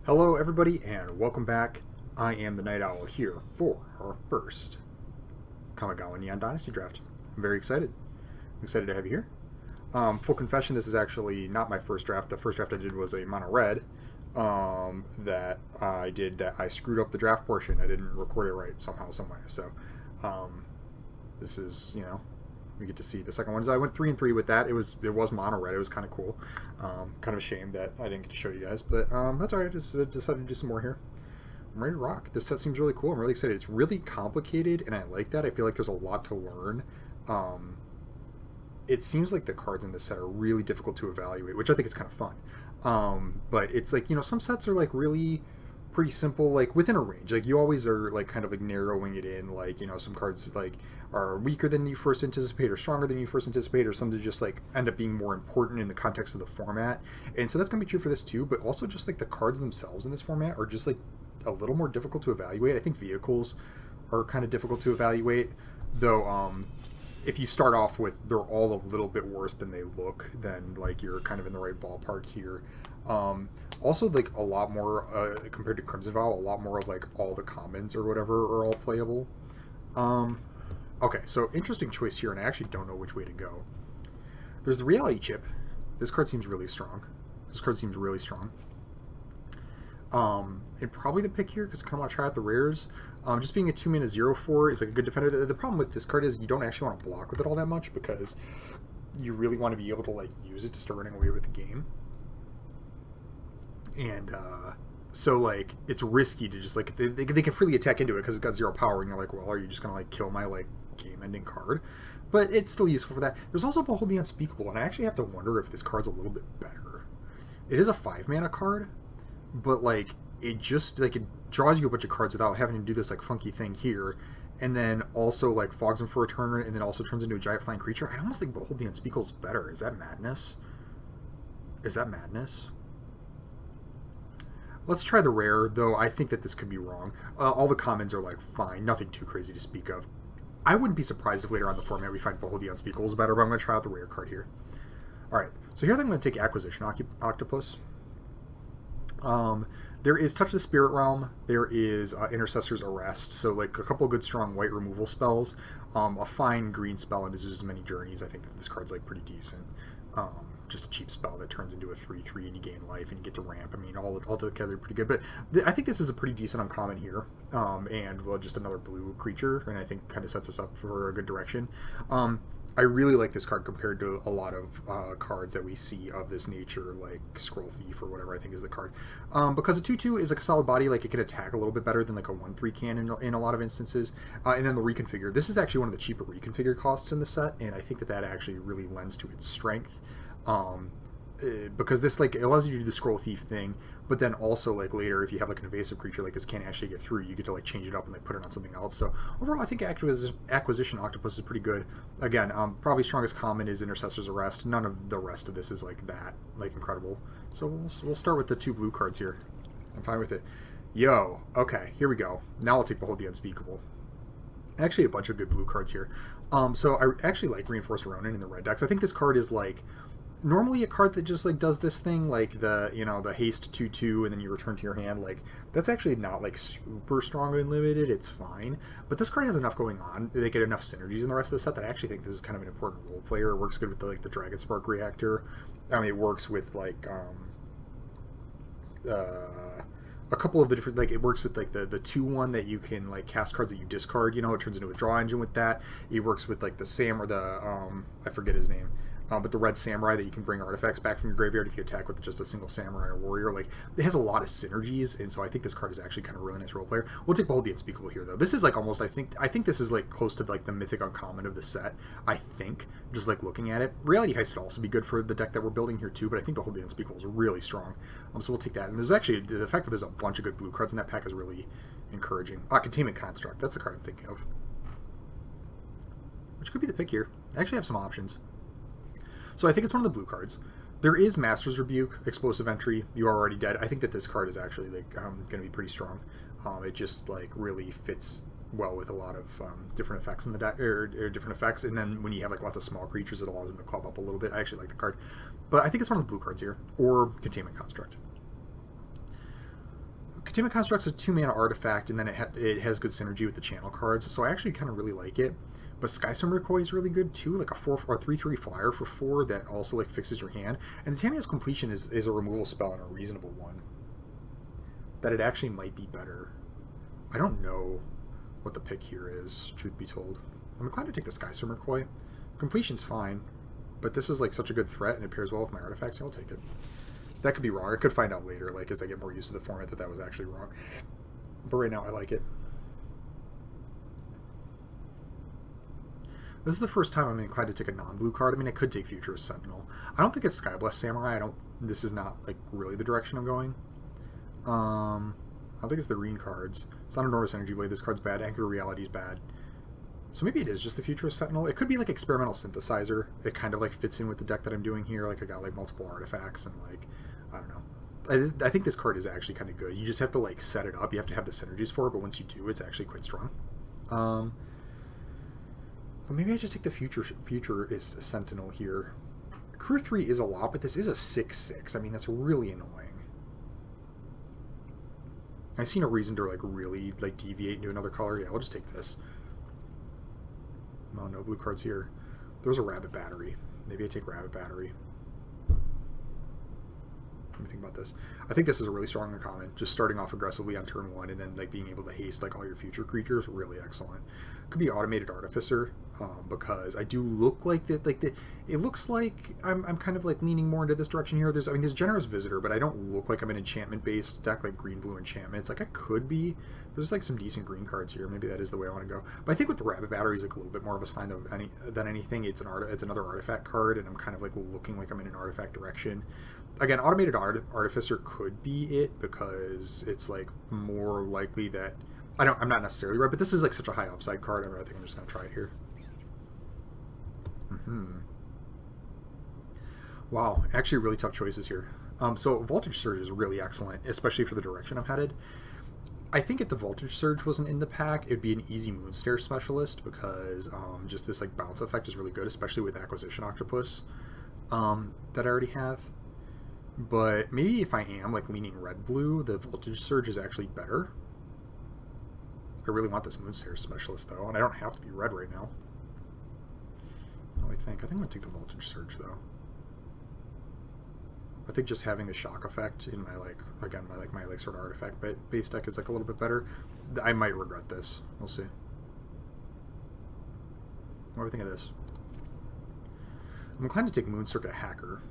Hello, everybody, and welcome back. I am the Night Owl here for our first Kamigawa Dynasty draft. I'm very excited. I'm excited to have you here. Full confession, this is actually not my first draft. The first draft I did was a mono red that I screwed up the draft portion. I didn't record it right somehow, somewhere. So um, this is, we get to see the second one. So I went 3-3 with that. It was mono red. It was kind of cool. Kind of a shame that I didn't get to show you guys, but that's alright. I just decided to do some more here. I'm ready to rock. This set seems really cool. I'm really excited. It's really complicated, and I like that. I feel like there's a lot to learn. It seems like the cards in this set are really difficult to evaluate, which I think is kind of fun. But it's like, some sets are like really pretty simple, like within a range. Like you always are like kind of like narrowing it in. Like, some cards like are weaker than you first anticipate, or stronger than you first anticipate, or some to just like end up being more important in the context of the format. And so that's gonna be true for this too. But also just like the cards themselves in this format are just like a little more difficult to evaluate. I think vehicles are kind of difficult to evaluate, though. If you start off with they're all a little bit worse than they look, then like you're kind of in the right ballpark here. Also, like a lot more compared to Crimson Vow, a lot more of like all the commons or whatever are all playable. Okay, so interesting choice here, and I actually don't know which way to go. There's the reality chip. This card seems really strong. This card seems really strong. And probably the pick here because I kind of want to try out the rares. Just being a 2-mana 0/4 is like a good defender. The problem with this card is you don't actually want to block with it all that much because you really want to be able to like use it to start running away with the game. And so like it's risky to just like they can freely attack into it because it's got 0 power, and you're like, well, are you just gonna like kill my like game-ending card? But it's still useful for that. There's also Behold the Unspeakable, and I actually have to wonder if this card's a little bit better. It is a 5-mana card, but like it just like it draws you a bunch of cards without having to do this like funky thing here, and then also like fogs them for a turn, and then also turns into a giant flying creature. I almost think Behold the Unspeakable is better. Is that madness? Is that madness? Let's try the rare, though I think that this could be wrong. All the commons are like fine, nothing too crazy to speak of. I wouldn't be surprised if later on in the format we find Behold the Unspeakable is better, but I'm going to try out the rare card here. Alright, so here I think I'm going to take Acquisition Octopus. There is Touch the Spirit Realm. There is Intercessor's Arrest. So like a couple of good strong white removal spells. A fine green spell and as many journeys. I think that this card's like pretty decent. Just a cheap spell that turns into a 3/3 and you gain life and you get to ramp. I mean, all together pretty good. But I think this is a pretty decent uncommon here. And well, just another blue creature, and I think kind of sets us up for a good direction. I really like this card compared to a lot of cards that we see of this nature, like Scroll Thief or whatever I think is the card. Because a 2/2 is like a solid body, like it can attack a little bit better than like a 1/3 can in a lot of instances. And then the reconfigure. This is actually one of the cheaper reconfigure costs in the set, and I think that actually really lends to its strength. Because this like it allows you to do the Scroll Thief thing, but then also like later if you have like an evasive creature like this can't actually get through, you get to like change it up and like put it on something else. So overall I think Acquisition Octopus is pretty good. Again, probably strongest common is Intercessor's Arrest. None of the rest of this is like that like incredible. So we'll start with the 2 blue cards here. I'm fine with it. Yo, okay, here we go. Now I'll take Behold the Unspeakable. Actually a bunch of good blue cards here. So I actually like Reinforced Ronin in the red decks. I think this card is like normally a card that just like does this thing like the haste 2/2 and then you return to your hand, like that's actually not like super strong and limited. It's fine, but this card has enough going on. They get enough synergies in the rest of the set that I actually think this is kind of an important role player. It works good with the Dragon Spark reactor. I mean, it works with like a couple of the different, like it works with like the 2/1 that you can like cast cards that you discard, it turns into a draw engine with that. It works with like the Sam or the I forget his name, but the red samurai that you can bring artifacts back from your graveyard if you attack with just a single samurai or warrior. Like it has a lot of synergies, and so I think this card is actually kind of a really nice role player. We'll take Behold the Unspeakable here though. This is like almost I think this is like close to like the mythic uncommon of the set. I think just like looking at it, Reality Heist would also be good for the deck that we're building here too. But I think Behold the Unspeakable is really strong. So we'll take that. And there's actually the fact that there's a bunch of good blue cards in that pack is really encouraging. Containment Construct. That's the card I'm thinking of, which could be the pick here. I actually have some options. So I think it's one of the blue cards. There is Master's Rebuke, Explosive Entry, You Are Already Dead. I think that this card is actually like going to be pretty strong. It just like really fits well with a lot of different effects in the deck, or different effects, and then when you have like lots of small creatures, it allows them to club up a little bit. I actually like the card, but I think it's one of the blue cards here, or Containment Construct. Containment Construct's a 2-mana artifact, and then it has good synergy with the channel cards, so I actually kind of really like it. But Skysummer Koi is really good too, like a 3/3 flyer for 4 that also like fixes your hand. And the Tamiya's Completion is a removal spell and a reasonable one. That it actually might be better. I don't know what the pick here is, truth be told. I'm inclined to take the Skysummer Koi. Completion's fine, but this is like such a good threat and it pairs well with my artifacts, so I'll take it. That could be wrong. I could find out later, like as I get more used to the format, that was actually wrong. But right now I like it. This is the first time I'm inclined to take a non-blue card. I mean, I could take Futurist Sentinel. I don't think it's Skyblessed Samurai. This is not like really the direction I'm going. I don't think it's the green cards. It's not Enormous Energy Blade. This card's bad. Anchor Reality's bad. So maybe it is just the Futurist Sentinel. It could be like Experimental Synthesizer. It kind of like fits in with the deck that I'm doing here. Like I got like multiple artifacts and like, I don't know. I think this card is actually kind of good. You just have to like set it up. You have to have the synergies for it, but once you do, it's actually quite strong. But maybe I just take the Futurist Sentinel here. Crew 3 is a lot, but this is a 6/6. I mean, that's really annoying. I see no reason to like really like deviate into another color. Yeah, I'll just take this. Oh, no blue cards here. There's a Rabbit Battery. Maybe I take Rabbit Battery. Let me think about this. I think this is a really strong uncommon. Just starting off aggressively on turn 1 and then like being able to haste like all your future creatures, really excellent. Could be Automated Artificer, because I do look like that. Like it looks like I'm kind of like leaning more into this direction here. There's Generous Visitor, but I don't look like I'm an enchantment-based deck like green blue enchantments. Like I could be. There's like some decent green cards here. Maybe that is the way I want to go. But I think with the Rabbit Battery is like a little bit more of a sign of than anything. It's another artifact card, and I'm kind of like looking like I'm in an artifact direction. Again, Automated Artificer could be it because it's like more likely that I'm not necessarily right, but this is like such a high upside card. I think I'm just gonna try it here. Wow, actually really tough choices here. So Voltage Surge is really excellent, especially for the direction I'm headed. I think if the Voltage Surge wasn't in the pack, it'd be an easy Moonstare specialist because just this like bounce effect is really good, especially with Acquisition Octopus that I already have. But maybe if I am like leaning red-blue, the Voltage Surge is actually better. I really want this Moonstare specialist though, and I don't have to be red right now. I think I'm gonna take the Voltage Surge though. I think just having the shock effect in my my sort of artifact base deck is like a little bit better. I might regret this. We'll see. What do we think of this? I'm inclined to take Moon Circuit Hacker.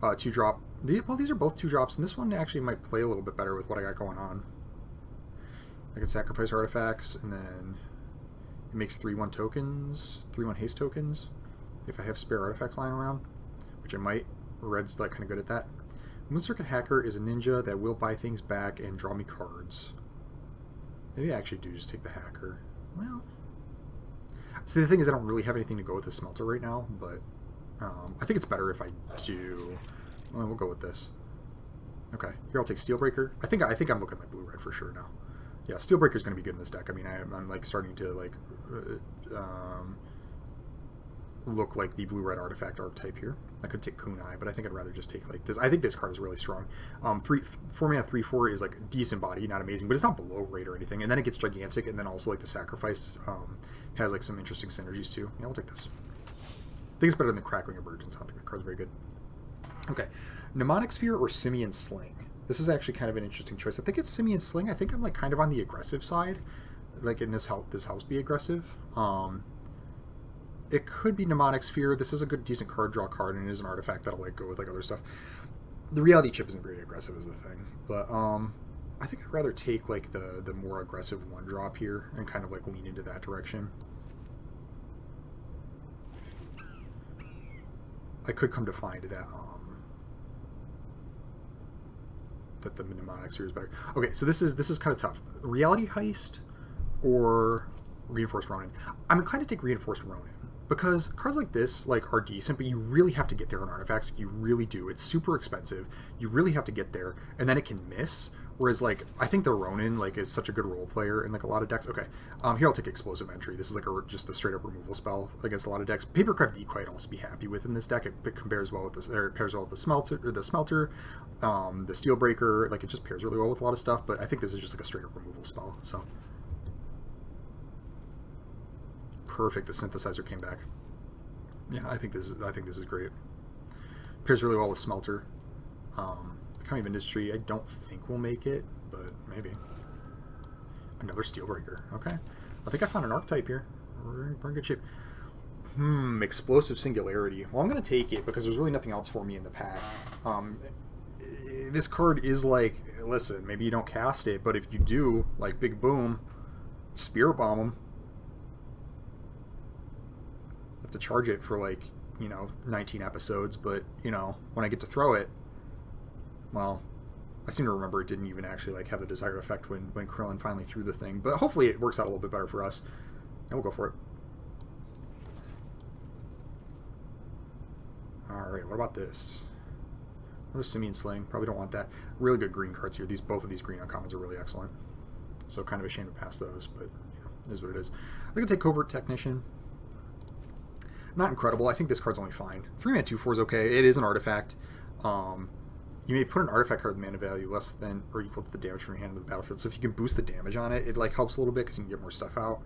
2-drop. Well, these are both 2-drops, and this one actually might play a little bit better with what I got going on. I can sacrifice artifacts, and then it makes 3/1 tokens, 3/1 haste tokens, if I have spare artifacts lying around, which I might. Red's like kind of good at that. Moon Circuit Hacker is a ninja that will buy things back and draw me cards. Maybe I actually do just take the Hacker. Well, see, the thing is I don't really have anything to go with the Smelter right now, but I think it's better if I do. Well, we'll go with this. Okay, here I'll take Steelbreaker. I think I'm looking like blue-red for sure now. Yeah, Steelbreaker's going to be good in this deck. I mean, I'm like starting to like look like the blue-red artifact archetype here. I could take Kunai, but I think I'd rather just take like this. I think this card is really strong. 4-mana 3/4 is like decent body, not amazing, but it's not below rate or anything. And then it gets gigantic, and then also like the sacrifice has like some interesting synergies too. Yeah, we'll take this. I think it's better than the Crackling Emergence. I don't think the card's very good. Okay, Mnemonic Sphere or Simian Sling. This is actually kind of an interesting choice. I think it's Simian Sling. I think I'm like kind of on the aggressive side. Like in this helps be aggressive. It could be Mnemonic Sphere. This is a good, decent card draw card, and it is an artifact that'll like go with like other stuff. The Reality Chip isn't very aggressive, is the thing, but I think I'd rather take like the more aggressive 1-drop here and kind of like lean into that direction. I could come to find that the Mnemonic Sphere is better. Okay, so this is kind of tough. Reality Heist or Reinforced Ronin. I'm inclined to take Reinforced Ronin because cards like this like are decent, but you really have to get there on artifacts. You really do. It's super expensive. You really have to get there, and then it can miss. Whereas like I think the Ronin like is such a good role player in like a lot of decks. Okay, here I'll take Explosive Entry. This is like just a straight up removal spell against a lot of decks. Papercraft Decoy I'd also be happy with in this deck. It compares well with this, or it pairs well with the Smelter, the Steelbreaker. Like it just pairs really well with a lot of stuff. But I think this is just like a straight up removal spell. So perfect. The Synthesizer came back. Yeah, I think this is great. Pairs really well with Smelter. Kind of Industry, I don't think we'll make it, but maybe. Another Steelbreaker. Okay. I think I found an archetype here. We're in good shape. Explosive Singularity. Well, I'm going to take it because there's really nothing else for me in the pack. This card is like, listen, maybe you don't cast it, but if you do, like Big Boom, Spirit Bomb them. Have to charge it for like, 19 episodes, but, when I get to throw it, well, I seem to remember it didn't even actually like have the desired effect when Krillin finally threw the thing. But hopefully it works out a little bit better for us. And we'll go for it. Alright, what about this? Another Simian Sling. Probably don't want that. Really good green cards here. Both of these green uncommons are really excellent. So kind of a shame to pass those, but it is what it is. I think I'll take Covert Technician. Not incredible. I think this card's only fine. 3-mana 2/4 is okay. It is an artifact. You may put an artifact card with mana value less than or equal to the damage from your hand in the battlefield. So if you can boost the damage on it, it like helps a little bit because you can get more stuff out.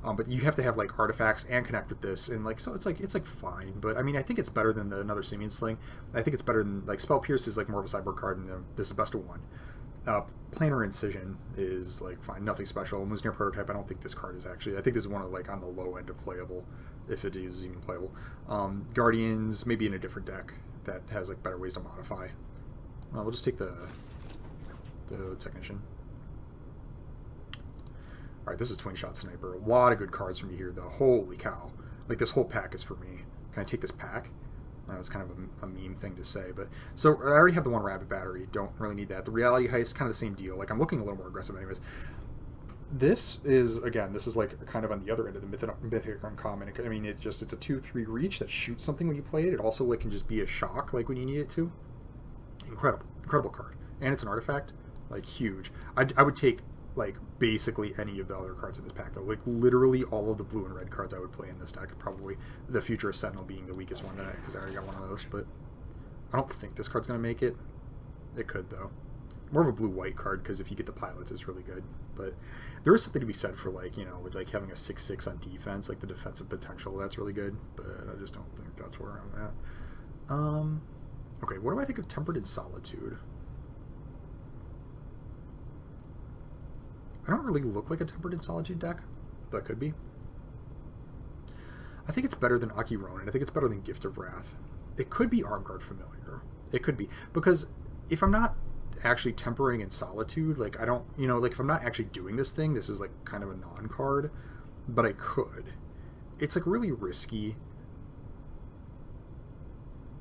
But you have to have like artifacts and connect with this, and like so it's like fine. But I mean, I think it's better than another Simian Sling. I think it's better than like Spell Pierce is like more of a sideboard card, and this is best of one. Planar Incision is like fine, nothing special. Musnir Prototype, I don't think this card is actually. I think this is one of like on the low end of playable, if it is even playable. Guardians, maybe in a different deck that has like better ways to modify. We'll just take the Technician. Alright, this is Twin Shot Sniper. A lot of good cards from me here, though. Holy cow. Like, this whole pack is for me. Can I take this pack? I know it's kind of a mean thing to say, but... So, I already have the one Rabbit Battery. Don't really need that. The Reality Heist, kind of the same deal. Like, I'm looking a little more aggressive anyways. This is, again, this is like kind of on the other end of the Mythic Uncommon. I mean, it's a 2/3 reach that shoots something when you play it. It also like can just be a shock, like, when you need it to. Incredible card, and it's an artifact, like huge. I would take like basically any of the other cards in this pack though, like literally all of the blue and red cards I would play in this deck. Probably the Futurist Sentinel being the weakest one because I already got one of those, but I don't think this card's gonna make it. It could though. More of a blue-white card because if you get the pilots, it's really good. But there is something to be said for like like having a 6/6 on defense, like the defensive potential. That's really good, but I just don't think that's where I'm at. Okay, what do I think of Tempered in Solitude? I don't really look like a Tempered in Solitude deck. That could be. I think it's better than Aki Ronin. I think it's better than Gift of Wrath. It could be Armguard Familiar. It could be. Because if I'm not actually tempering in Solitude, like I don't, like if I'm not actually doing this thing, this is like kind of a non-card, but I could. It's like really risky.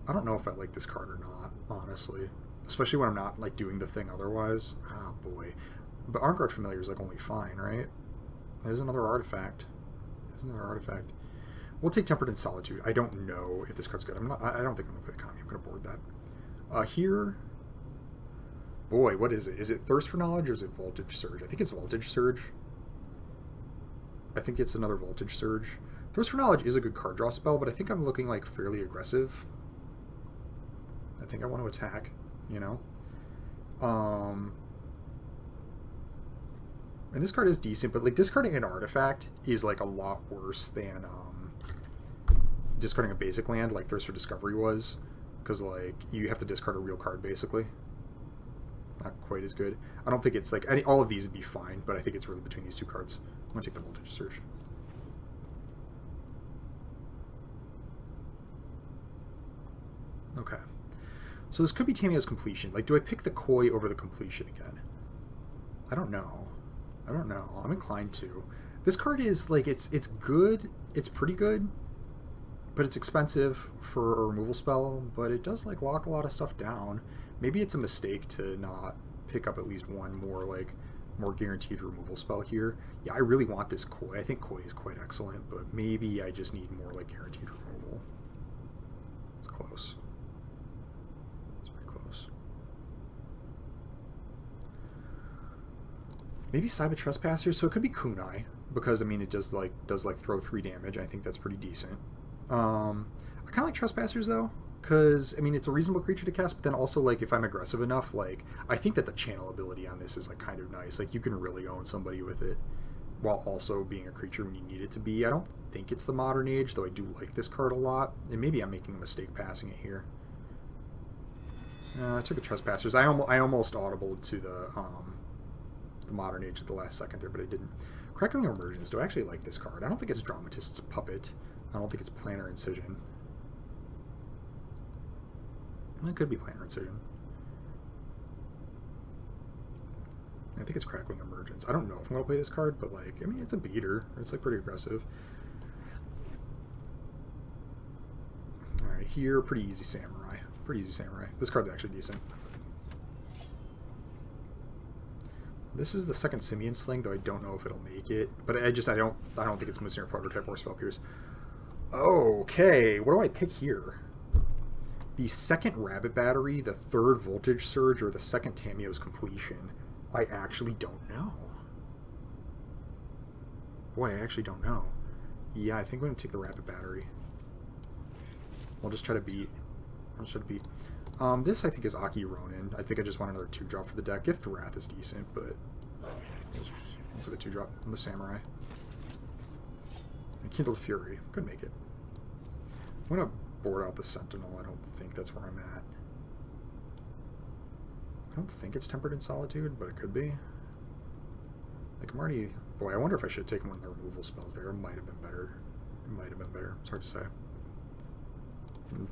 I don't know if I like this card or not, honestly. Especially when I'm not, like, doing the thing otherwise. Oh, boy. But Armguard Familiar is, like, only fine, right? There's another artifact. We'll take Tempered in Solitude. I don't know if this card's good. I don't think I'm going to play the Kami. I'm going to board that. Here... Boy, what is it? Is it Thirst for Knowledge or is it Voltage Surge? I think it's Voltage Surge. I think it's another Voltage Surge. Thirst for Knowledge is a good card draw spell, but I think I'm looking, like, fairly aggressive. I think I want to attack, And this card is decent, but like discarding an artifact is like a lot worse than discarding a basic land like Thirst for Discovery was, because like you have to discard a real card basically. Not quite as good. I don't think it's like all of these would be fine, but I think it's really between these two cards. I'm gonna take the Voltage Surge. Okay. So this could be Tamiyo's Completion. Like, do I pick the Koi over the Completion again? I don't know. I'm inclined to. This card is, like, it's good. It's pretty good. But it's expensive for a removal spell. But it does, like, lock a lot of stuff down. Maybe it's a mistake to not pick up at least one more, like, more guaranteed removal spell here. Yeah, I really want this Koi. I think Koi is quite excellent. But maybe I just need more, like, guaranteed removal. It's close. Maybe Cyber Trespassers, so it could be Kunai, because I mean it does throw 3 damage. I think that's pretty decent. I kind of like Trespassers though, because I mean it's a reasonable creature to cast, but then also like if I'm aggressive enough, like I think that the channel ability on this is like kind of nice. Like you can really own somebody with it, while also being a creature when you need it to be. I don't think it's the Modern Age, though I do like this card a lot, and maybe I'm making a mistake passing it here. I took the Trespassers. I almost audibled to the Modern Age at the last second there, but I didn't. Crackling Emergence. Do I actually like this card? I don't think it's Dramatist's Puppet. I don't think it's Planar Incision. It could be Planar Incision. I think it's Crackling Emergence. I don't know if I'm going to play this card, but like, I mean, it's a beater. It's like pretty aggressive. Alright, here, pretty easy Samurai. Pretty easy Samurai. This card's actually decent. This is the second Simian Sling, though I don't know if it'll make it. But I don't think it's Moonsnare Prototype or Spell Pierce. Okay, what do I pick here? The second Rabbit Battery, the third Voltage Surge, or the second Tamiyo's Completion? I actually don't know. Boy, I actually don't know. Yeah, I think I'm going to take the Rabbit Battery. I'll just try to beat. This I think is Aki Ronin. I think I just want another 2-drop for the deck. Gift of Wrath is decent, but for the 2-drop on the Samurai. And Kindled Fury. Could make it. I'm going to board out the Sentinel. I don't think that's where I'm at. I don't think it's Tempered in Solitude, but it could be. Like, I'm already... Boy, I wonder if I should have taken one of the removal spells there. It might have been better. It might have been better. It's hard to say.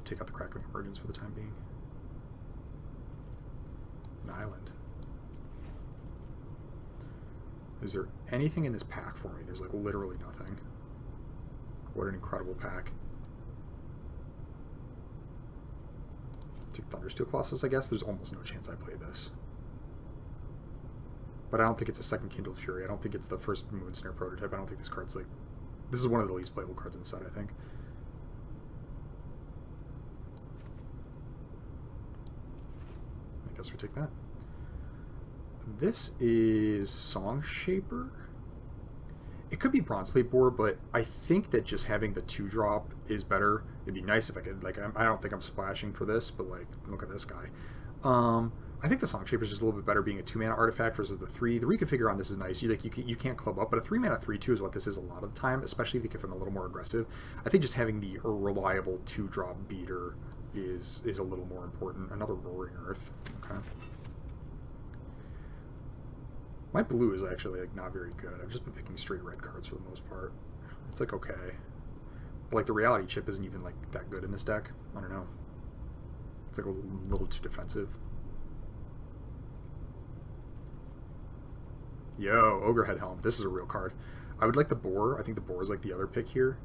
Take out the Crackling Emergence for the time being. An island. Is there anything in this pack for me? There's like literally nothing. What an incredible pack. Take Thundersteel Colossus, I guess. There's almost no chance I play this. But I don't think it's a second Kindled Fury. I don't think it's the first Moonsnare Prototype. I don't think this card's like... This is one of the least playable cards in the set, I think. I guess we take that. This is Song Shaper. It could be Bronze Plate Board, but I think that just having the 2-drop is better. It'd be nice if I could, like, I don't think I'm splashing for this, but like, look at this guy. I think the Song Shaper is just a little bit better being a 2-mana artifact versus the 3. The reconfigure on this is nice. You can't club up, but a 3-mana 3/2 is what this is a lot of the time, especially if I'm a little more aggressive. I think just having the reliable 2-drop beater is a little more important. Another Roaring Earth. Okay. My blue is actually like not very good. I've just been picking straight red cards for the most part. It's like okay. But like the Reality Chip isn't even like that good in this deck. I don't know. It's like a little too defensive. Yo, Ogrehead Helm. This is a real card. I would like the Boar. I think the Boar is like the other pick here.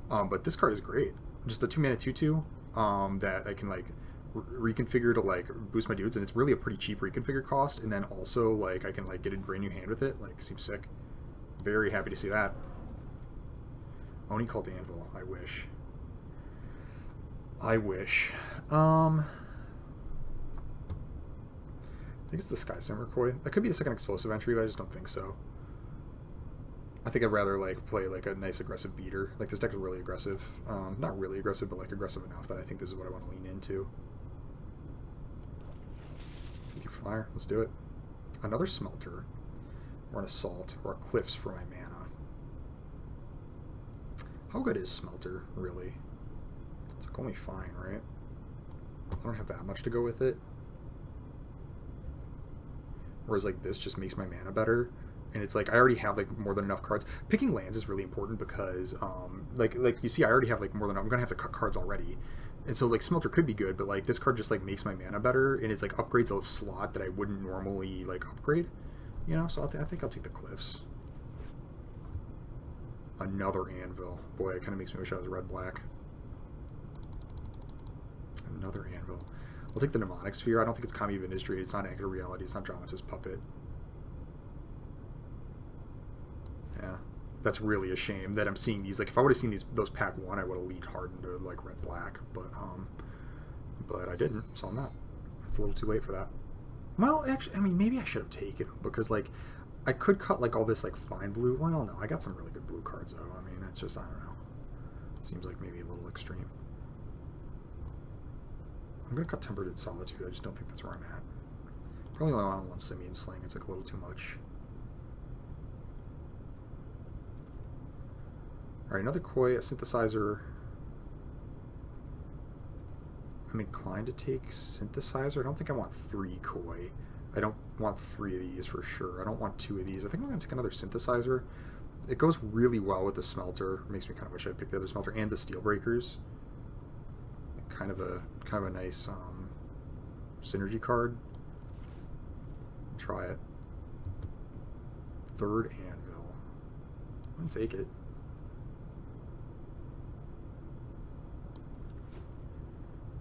But this card is great. Just a 2-mana 2/2 that I can like reconfigure to like boost my dudes, and it's really a pretty cheap reconfigure cost, and then also like I can like get a brand new hand with it. Like, seems sick. Very happy to see that. Oni Cult Anvil. I wish. I think it's the Sky Simmer Koi. That could be the second explosive entry, but I just don't think so. I think I'd rather like play like a nice aggressive beater. Like this deck is really aggressive. Not really aggressive, but like aggressive enough that I think this is what I want to lean into. Flyer, let's do it. Another Smelter, or an Assault, or a Cliffs for my mana. How good is Smelter, really? It's like only fine, right? I don't have that much to go with it. Whereas like this just makes my mana better. And it's like I already have like more than enough cards. Picking lands is really important because like you see I already have like more than I'm gonna have to cut cards already. And so like Smelter could be good, but like this card just like makes my mana better, and it's like upgrades a slot that I wouldn't normally like upgrade. You know, so I think I'll take the Cliffs. Another Anvil. Boy, it kind of makes me wish I was red-black. Another Anvil. I'll take the Mnemonic Sphere. I don't think it's Kami Industry. It's not Anchor Reality. It's not Dramatist Puppet. Yeah, that's really a shame that I'm seeing these. Like, if I would have seen those pack 1, I would have leaned hard into like red-black, but I didn't, so I'm not. It's a little too late for that. Well, actually, I mean, maybe I should have taken them because like I could cut like all this like fine blue. Well, no, I got some really good blue cards though. I mean, it's just, I don't know. Seems like maybe a little extreme. I'm gonna cut Tempered Solitude. I just don't think that's where I'm at. Probably only on one Simian Sling. It's like a little too much. Alright, another Koi, a Synthesizer. I'm inclined to take Synthesizer. I don't think I want 3 Koi. I don't want 3 of these for sure. I don't want 2 of these. I think I'm going to take another Synthesizer. It goes really well with the Smelter. It makes me kind of wish I'd picked the other Smelter and the Steel Breakers. Kind of a nice synergy card. Try it. 3rd Anvil. I'm going to take it.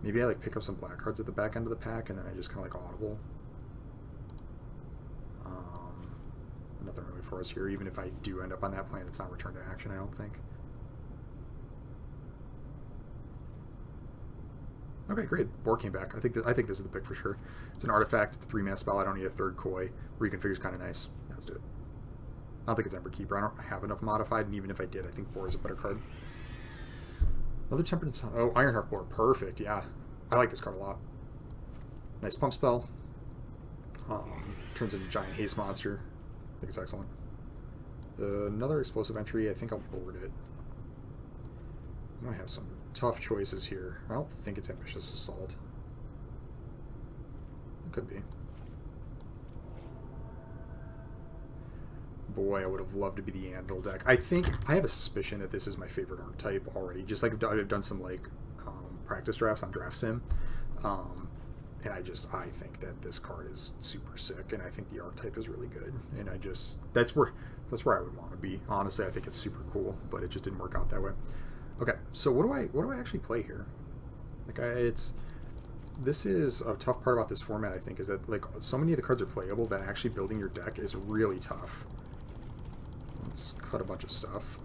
Maybe I like pick up some black cards at the back end of the pack and then I just kind of like audible. Nothing really for us here. Even if I do end up on that plan, it's not return to action, I don't think. Okay, great. Boar came back. I think this is the pick for sure. It's an artifact. It's a 3-mana spell. I don't need a 3rd Koi. Reconfigure's kind of nice. Let's do it. I don't think it's Ember Keeper. I don't have enough modified, and even if I did, I think Boar is a better card. Another Tempered... Oh, Ironheart Boar. Perfect, yeah. I like this card a lot. Nice pump spell. Turns into a giant haste monster. I think it's excellent. Another explosive entry. I think I'll board it. I'm going to have some tough choices here. I don't think it's Ambitious Assault. It could be. Boy, I would have loved to be the Anvil deck. I have a suspicion that this is my favorite archetype already. Just like I've done some like practice drafts on Draft Sim. And I think that this card is super sick, and I think the archetype is really good. And that's where I would want to be. Honestly, I think it's super cool, but it just didn't work out that way. Okay, so what do I actually play here? Like this is a tough part about this format. I think is that like so many of the cards are playable that actually building your deck is really tough. Let's cut a bunch of stuff.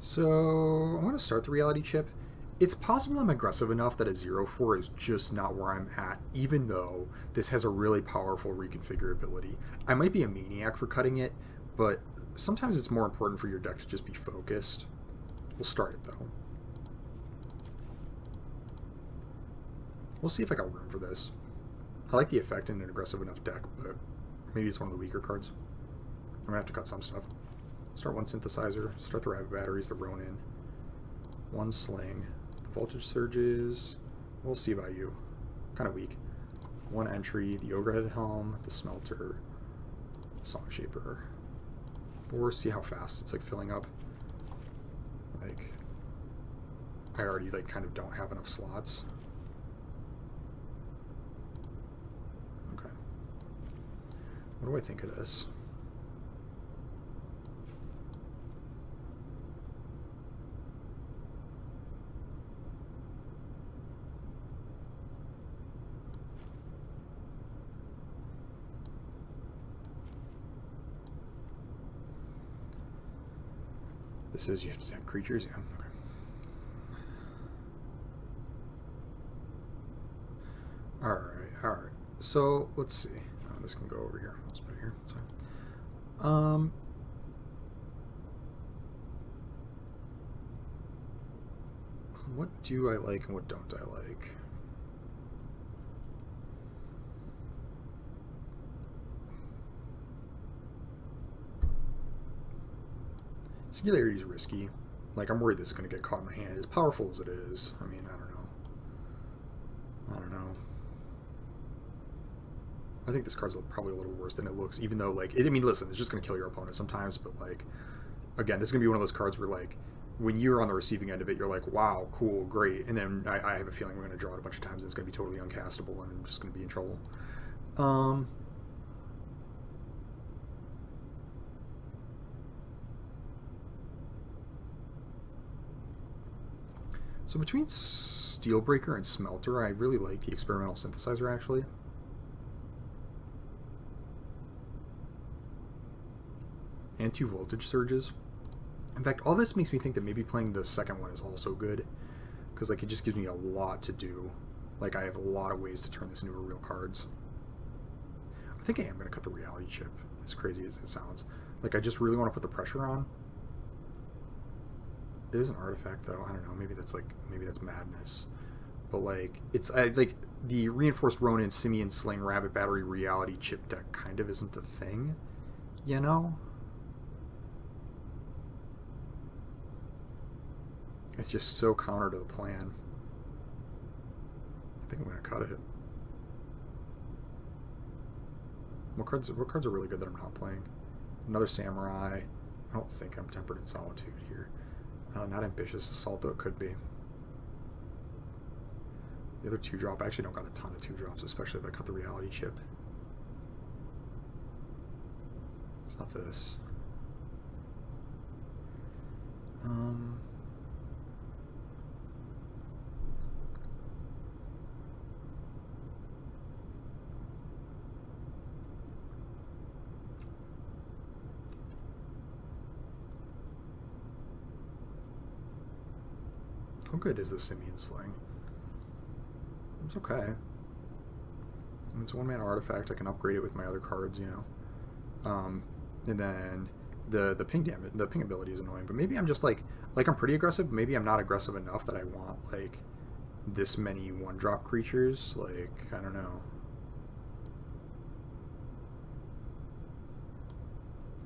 So I'm going to start the reality chip. It's possible I'm aggressive enough that a 0-4 is just not where I'm at, even though this has a really powerful reconfigure ability. I might be a maniac for cutting it, but sometimes it's more important for your deck to just be focused. We'll start it though. We'll see if I got room for this. I like the effect in an aggressive enough deck, but maybe it's one of the weaker cards. I'm going to have to cut some stuff. Start one Synthesizer, start the Rabbit Batteries, the Ronin, one Sling, the Voltage Surges, we'll see about you, kind of weak, one entry, the Ogrehead Helm, the Smelter, the Song Shaper, or see how fast it's like filling up. Like, I already like kind of don't have enough slots. Okay. What do I think of this? This is, you have to have creatures, yeah. Okay. Alright. So, let's see. Oh, this can go over here. Let's put it here. That's fine. What do I like and what don't I like? Singularity is risky. Like, I'm worried this is going to get caught in my hand. As powerful as it is, I mean, I don't know. I think this card's probably a little worse than it looks, even though, like, I mean, listen, it's just going to kill your opponent sometimes, but, like, again, this is going to be one of those cards where, like, when you're on the receiving end of it, you're like, wow, cool, great, and then I have a feeling we're going to draw it a bunch of times and it's going to be totally uncastable and I'm just going to be in trouble. So between Steelbreaker and Smelter, I really like the Experimental Synthesizer, actually. And 2 Voltage Surges. In fact, all this makes me think that maybe playing the second one is also good, because like it just gives me a lot to do. Like, I have a lot of ways to turn this into real cards. I think I am going to cut the reality chip, as crazy as it sounds. Like, I just really want to put the pressure on. It is an artifact, though. I don't know. Maybe that's madness. But, like, it's like the Reinforced Ronin, Simian Sling, Rabbit Battery, Reality Chip deck kind of isn't a thing, you know? It's just so counter to the plan. I think I'm going to cut it. What cards are really good that I'm not playing? Another Samurai. I don't think I'm Tempered in Solitude here. Not Ambitious Assault, though it could be. The other 2-drop, I actually don't got a ton of 2-drops, especially if I cut the reality chip. It's not this. How good is the Simian Sling? It's okay. I mean, it's a 1-mana artifact. I can upgrade it with my other cards, you know. And then the ping damage, the ping ability is annoying. But maybe I'm just like I'm pretty aggressive. Maybe I'm not aggressive enough that I want like this many 1-drop creatures. Like, I don't know.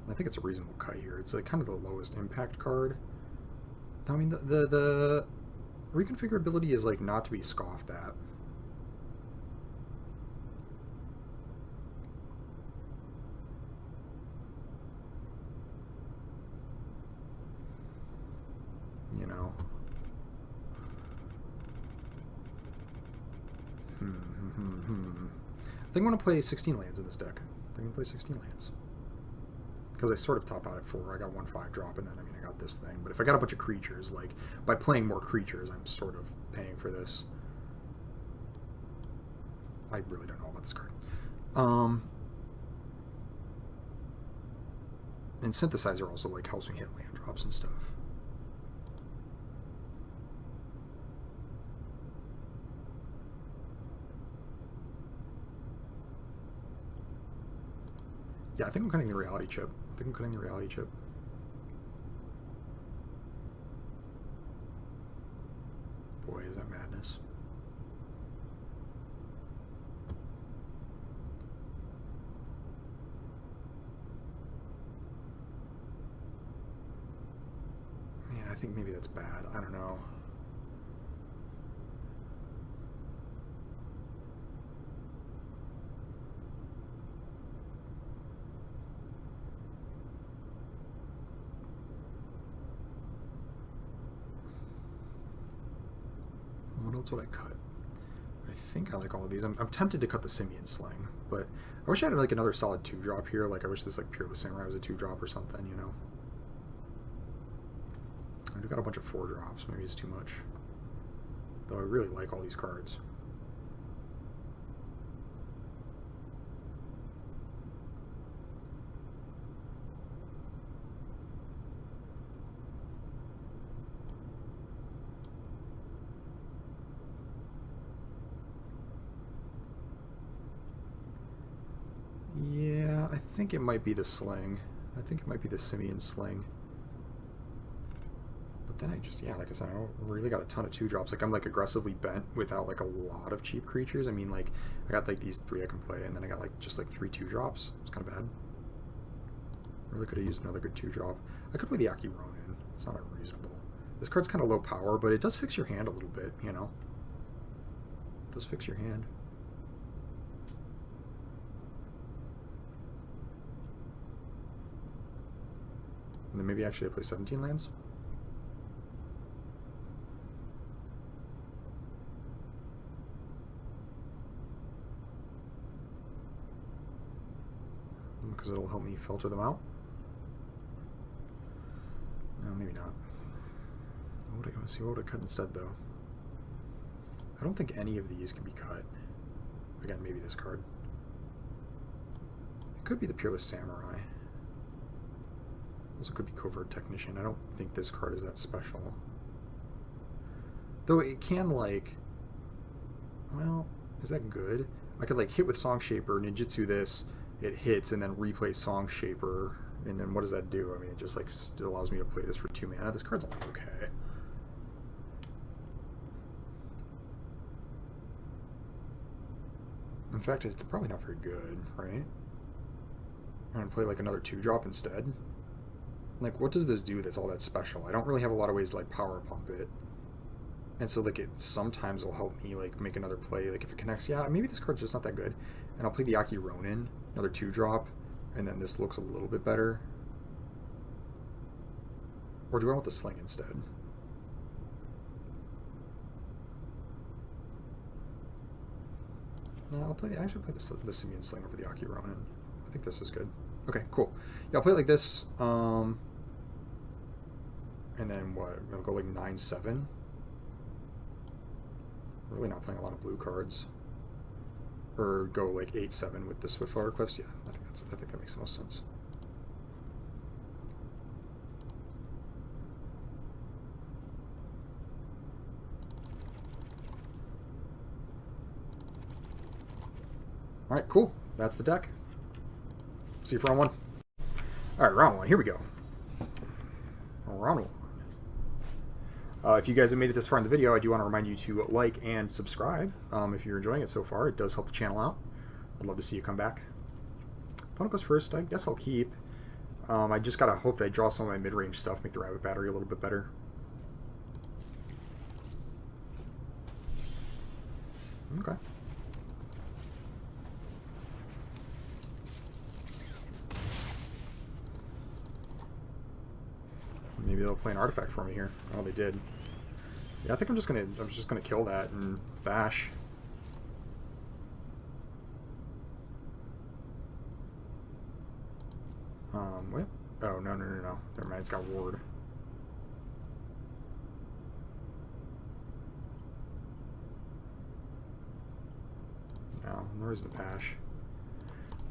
I think it's a reasonable cut here. It's like kind of the lowest impact card. I mean, the reconfigurability is like not to be scoffed at. You know. I think I'm going to play 16 lands in this deck. I think I'm going to play 16 lands. Because I sort of top out at 4. I got 1 5-drop, and then, I mean, I got this thing. But if I got a bunch of creatures, like, by playing more creatures, I'm sort of paying for this. I really don't know about this card. And Synthesizer also, like, helps me hit land drops and stuff. Yeah, I think I'm cutting the reality chip. Boy, is that madness. Man, I think maybe that's bad. I don't know. What else would I cut? I think I like all of these. I'm tempted to cut the Simian Sling, but I wish I had like another solid 2-drop here. Like, I wish this like Peerless Samurai was a 2-drop or something, you know? I've got a bunch of 4-drops. Maybe it's too much. Though I really like all these cards. Yeah, I think it might be the Sling. I think it might be the Simian Sling. But then I just, yeah, like I said, I don't really got a ton of 2-drops. Like, I'm like aggressively bent without like a lot of cheap creatures. I mean, like, I got like these 3 I can play, and then I got like just like 3 2-drops. It's kind of bad. Really could have used another good 2-drop. I could play the Aki Ronin. It's not unreasonable. This card's kind of low power, but it does fix your hand a little bit, you know? It does fix your hand. And then maybe actually I play 17 lands. Because it'll help me filter them out. No, maybe not. What would I cut instead, though? I don't think any of these can be cut. Again, maybe this card. It could be the Peerless Samurai. Also could be Covert Technician. I don't think this card is that special. Though it can, like... Well, is that good? I could like hit with Song Shaper, ninjutsu this, it hits, and then replay Song Shaper, and then what does that do? I mean, it just like still allows me to play this for 2 mana. This card's only okay. In fact, it's probably not very good, right? I'm gonna play like another 2-drop instead. Like, what does this do that's all that special? I don't really have a lot of ways to like power pump it. And so like it sometimes will help me like make another play. Like if it connects, yeah, maybe this card's just not that good. And I'll play the Aki Ronin, another 2-drop, and then this looks a little bit better. Or do I want the Sling instead? No, I actually play the Simian Sling over the Aki Ronin. I think this is good. Okay, cool. Yeah, I'll play it like this. And then what? I'll go like 9-7. Really not playing a lot of blue cards. Or go like 8-7 with the Swiftfire Cliffs. Yeah, I think that makes the most sense. All right, cool. That's the deck. See you for round 1. All right, round 1. Here we go. Round 1. If you guys have made it this far in the video, I do want to remind you to like and subscribe. If you're enjoying it so far, it does help the channel out. I'd love to see you come back. Opponent goes first. I guess I'll keep. I just gotta hope that I draw some of my mid-range stuff, make the Rabbit Battery a little bit better. Okay. Maybe they'll play an artifact for me here. Oh, they did. Yeah, I think I'm just gonna kill that and bash. Wait. Oh, no. Never mind, it's got ward. No reason to bash.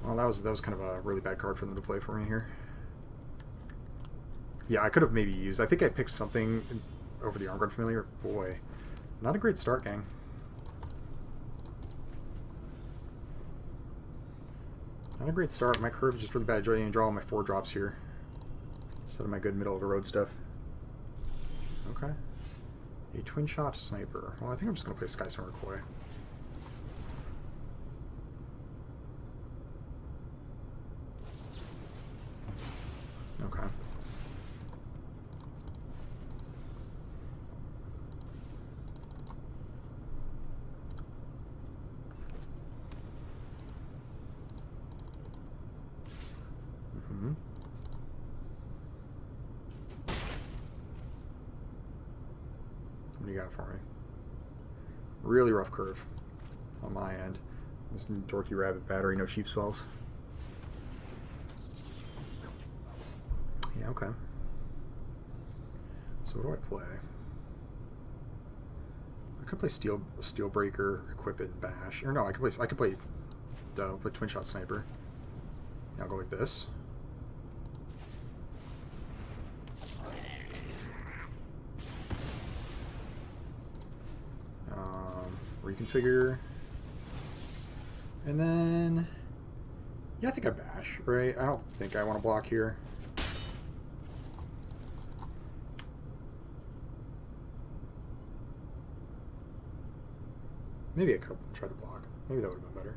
Well, that was kind of a really bad card for them to play for me here. Yeah, I could have maybe used... I think I picked something over the Armguard Familiar. Boy, not a great start, gang. Not a great start. My curve is just really bad. I didn't draw all my 4-drops here instead of my good middle-of-the-road stuff. Okay. A twin-shot sniper. Well, I think I'm just going to play Sky Swimmer Koi. Okay. What do you got for me? Really rough curve on my end. This dorky Rabbit Battery, no cheap spells. Yeah, okay. So what do I play? I could play Steel Breaker, equip it, and bash. Or no, I could play Twin Shot Sniper. Now I'll go like this. Reconfigure. And then... yeah, I think I bash, right? I don't think I want to block here. Maybe I could have tried to block. Maybe that would have been better.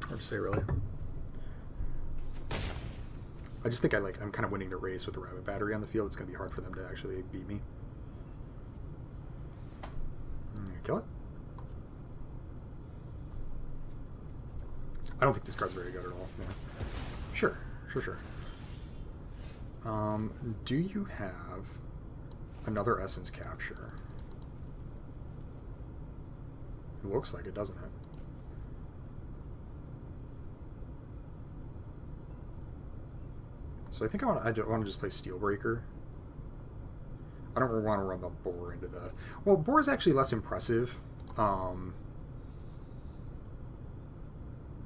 Hard to say, really. I just think I'm kind of winning the race with the Rabbit Battery on the field. It's going to be hard for them to actually beat me. Kill it. I don't think this card's very good at all. Yeah. Sure. Do you have another Essence Capture? It looks like it, doesn't it? So I think I want to just play Steel Breaker. I don't really want to run the Boar into the... well, Boar is actually less impressive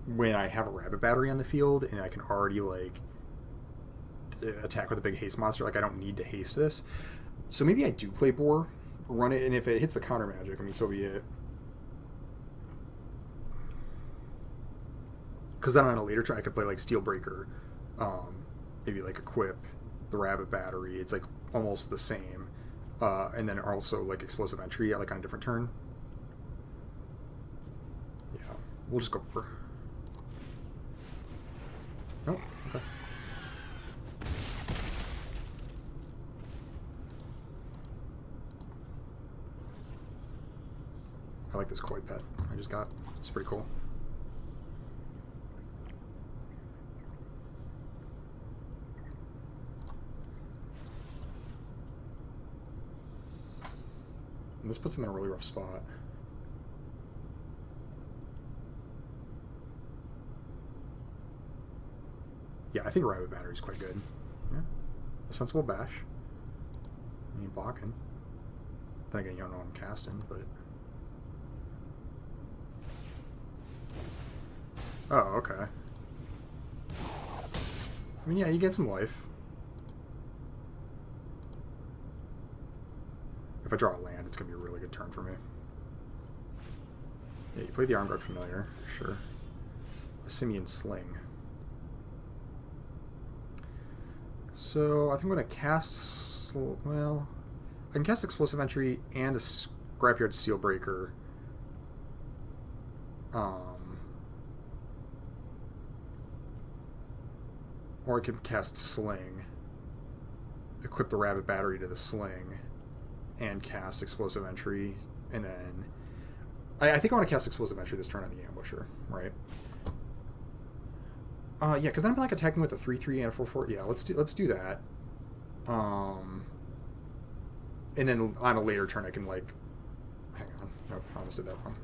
when I have a Rabbit Battery on the field and I can already, like, attack with a big haste monster. Like, I don't need to haste this. So maybe I do play Boar run it, and if it hits the counter magic, I mean, so be it. Because then on a later turn, I could play like Steelbreaker, maybe like equip the Rabbit Battery. It's like almost the same, and then also like Explosive Entry, like on a different turn. Yeah, we'll just go for. Nope. Okay. I like this koi pet I just got. It's pretty cool. And this puts him in a really rough spot. Yeah, I think Rabbit Battery is quite good. Yeah. A sensible bash. I mean, blocking. Then again, you don't know what I'm casting, but... Oh, okay. I mean, yeah, you get some life. If I draw a land, it's going to be a really good turn for me. Yeah, you play the Armguard Familiar, sure. A Simian Sling. So, I think I'm going to cast... Well, I can cast Explosive Entry and the Scrapyard Steelbreaker. Or I could cast Sling, equip the Rabbit Battery to the Sling, and cast Explosive Entry, and then... I think I want to cast Explosive Entry this turn on the Ambusher, right? Yeah, because then I'm like attacking with a 3/3 and a 4/4. Yeah, let's do that. And then on a later turn I can like... Hang on. Nope, I almost did that wrong.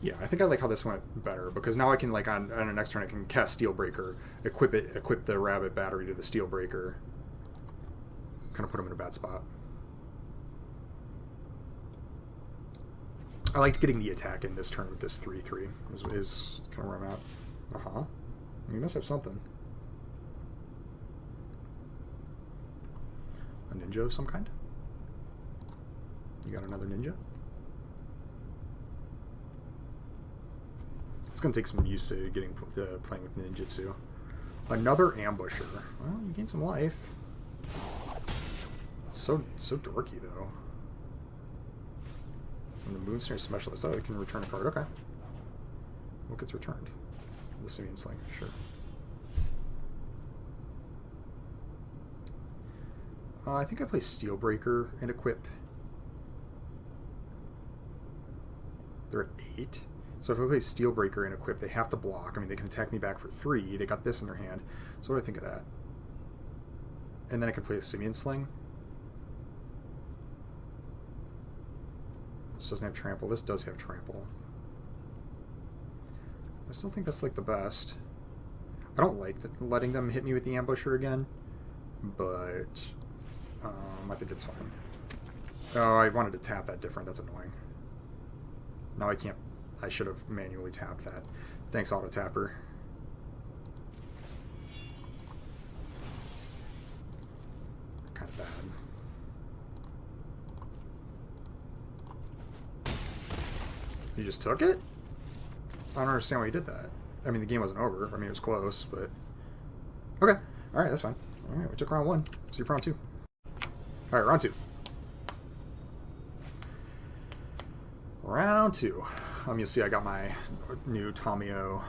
Yeah, I think I like how this went better, because now I can, like, on the next turn I can cast Steelbreaker, equip the Rabbit Battery to the Steelbreaker. Kind of put him in a bad spot. I liked getting the attack in this turn with this 3/3, is kind of where I'm at. Uh-huh. You must have something. A ninja of some kind? You got another ninja? It's going to take some use to getting playing with ninjutsu. Another ambusher. Well, you gain some life. It's so dorky, though. And the Moonsnare Specialist. Oh, it can return a card. Okay. What gets returned? The Simian Sling. Sure. I think I play Steelbreaker and equip. They're at 8. So if I play Steelbreaker and equip, they have to block. I mean, they can attack me back for 3. They got this in their hand. So what do I think of that? And then I can play a Simian Sling. This doesn't have trample. This does have trample. I still think that's like the best. I don't like letting them hit me with the ambusher again, but I think it's fine. Oh, I wanted to tap that different. That's annoying. Now I can't. I should have manually tapped that. Thanks, Auto Tapper. Kind of bad. You just took it? I don't understand why you did that. I mean, the game wasn't over. I mean, it was close, but... Okay. Alright, that's fine. Alright, we took round 1. See you for round 2. Alright, round 2. Round 2. You'll see I got my new Tamio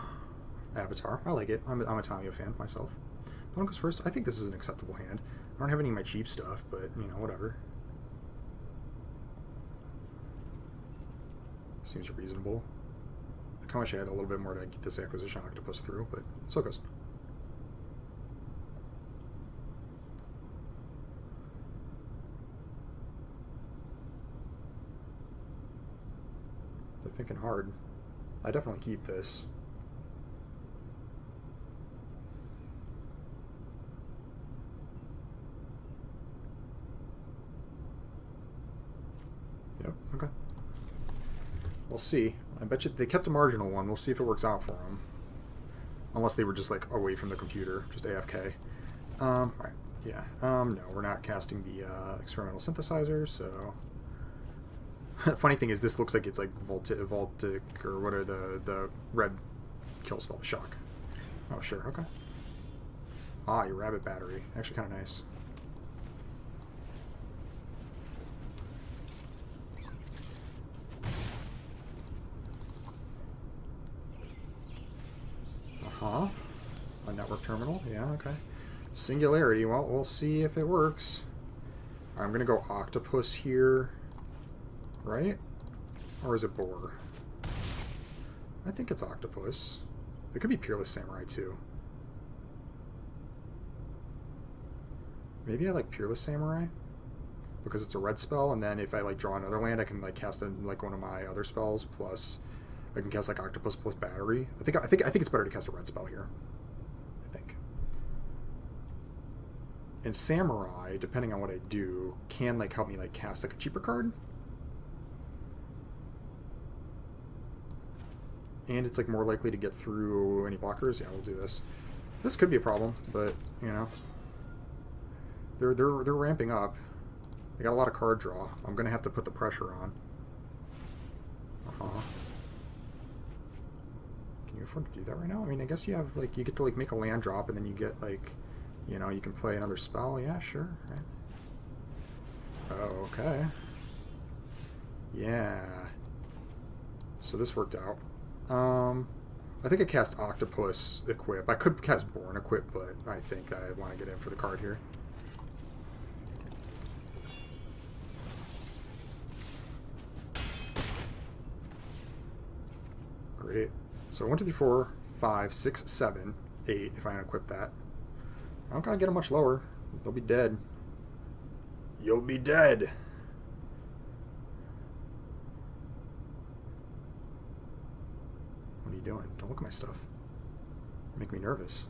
avatar. I like it. I'm a Tamio fan myself. Bottom goes first. I think this is an acceptable hand. I don't have any of my cheap stuff, but, you know, whatever. Seems reasonable. I kind of wish I had a little bit more to get this Acquisition Octopus through, but so it goes. They're thinking hard. I definitely keep this. We'll see. I bet you they kept a marginal one. We'll see if it works out for them. Unless they were just like away from the computer, just AFK. Alright, yeah. No, we're not casting the experimental synthesizer, so... Funny thing is, this looks like it's like Voltic, or what are the red kill spell, the shock. Oh, sure, okay. Ah, your rabbit battery. Actually kind of nice. Uh-huh. A network terminal, yeah, okay. Singularity, well, we'll see if it works. I'm gonna go octopus here. Right? Or is it boar? I think it's octopus. It could be Peerless Samurai too. Maybe I like Peerless Samurai because it's a red spell, and then if I like draw another land, I can like cast like one of my other spells. Plus, I can cast like octopus plus battery. I think it's better to cast a red spell here. I think. And Samurai, depending on what I do, can like help me like cast like a cheaper card. And it's like more likely to get through any blockers. Yeah, we'll do this. This could be a problem, but you know, they're ramping up. They got a lot of card draw. I'm gonna have to put the pressure on. Can you afford to do that right now? I mean, I guess you have like you get to like make a land drop, and then you get like, you know, you can play another spell. Yeah, sure. Right. Oh, okay. Yeah. So this worked out. I think I cast Octopus Equip. I could cast Born Equip, but I think I want to get in for the card here. Great. So 1, 2, 3, 4, 5, 6, 7, 8, if I unequip that. I don't gotta get them much lower. They'll be dead. You'll be dead! What are you doing? Don't look at my stuff. Make me nervous.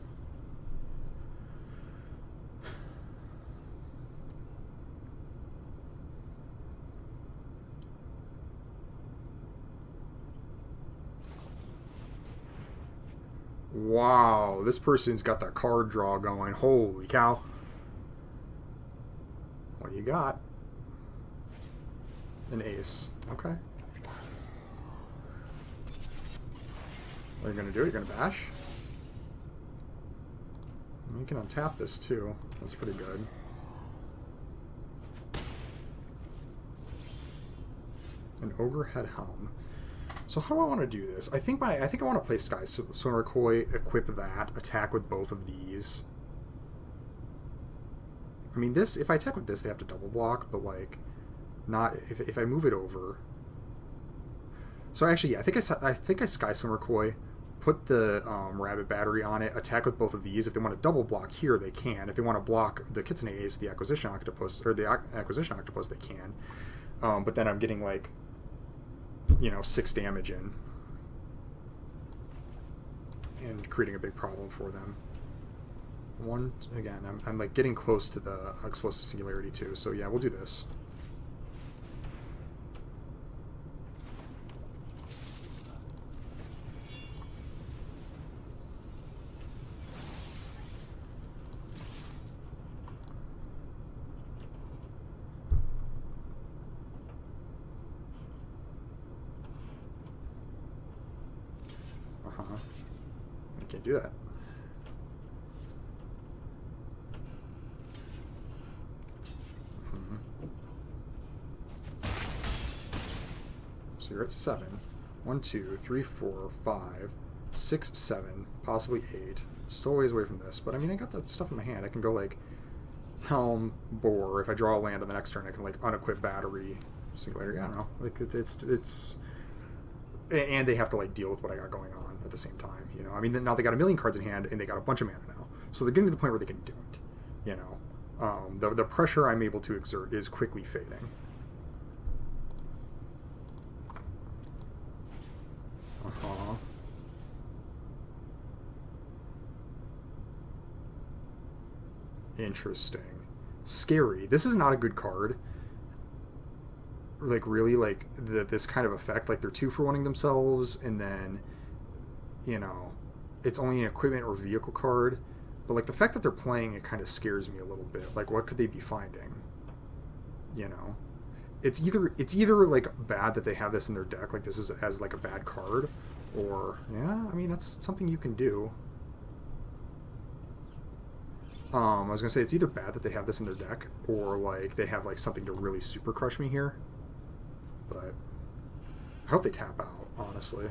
Wow, this person's got that card draw going. Holy cow. What do you got? An ace. Okay. What are you going to do? You're going to bash? You can untap this too. That's pretty good. An Ogre Head Helm. So how do I want to do this? I think I want to play Sky Swimmer Koi, equip that, attack with both of these. I mean, this, if I attack with this, they have to double block, but like, not if I move it over. So actually, yeah, I think I Sky Swimmer Koi, put the Rabbit Battery on it, attack with both of these. If they want to double block here, they can. If they want to block the Kitsune Ace, the Acquisition Octopus, or the Acquisition Octopus, they can. But then I'm getting like, you know, 6 damage in and creating a big problem for them. Again, I'm like getting close to the Explosive Singularity too, so yeah, we'll do this. I can't do that. So you're at 7. 1, 2, 3, 4, 5, 6, 7, possibly 8. Still a ways away from this, but I mean, I got the stuff in my hand. I can go like Helm, Boar. If I draw a land on the next turn, I can like unequip Battery, Singularity. I don't know. Like it's, and they have to like deal with what I got going on at the same time. You know, I mean, now they got a million cards in hand and they got a bunch of mana now, so they're getting to the point where they can do it. You know, the pressure I'm able to exert is quickly fading. Interesting. Scary. This is not a good card. like really like this kind of effect. Like they're 2-for-1ing themselves, and then you know it's only an equipment or vehicle card. But like the fact that they're playing it kind of scares me a little bit. Like what could they be finding? You know, it's either like bad that they have this in their deck, like this is as like a bad card, or yeah, I mean that's something you can do. I was gonna say it's either bad that they have this in their deck, or like they have like something to really super crush me here. But I hope they tap out, honestly.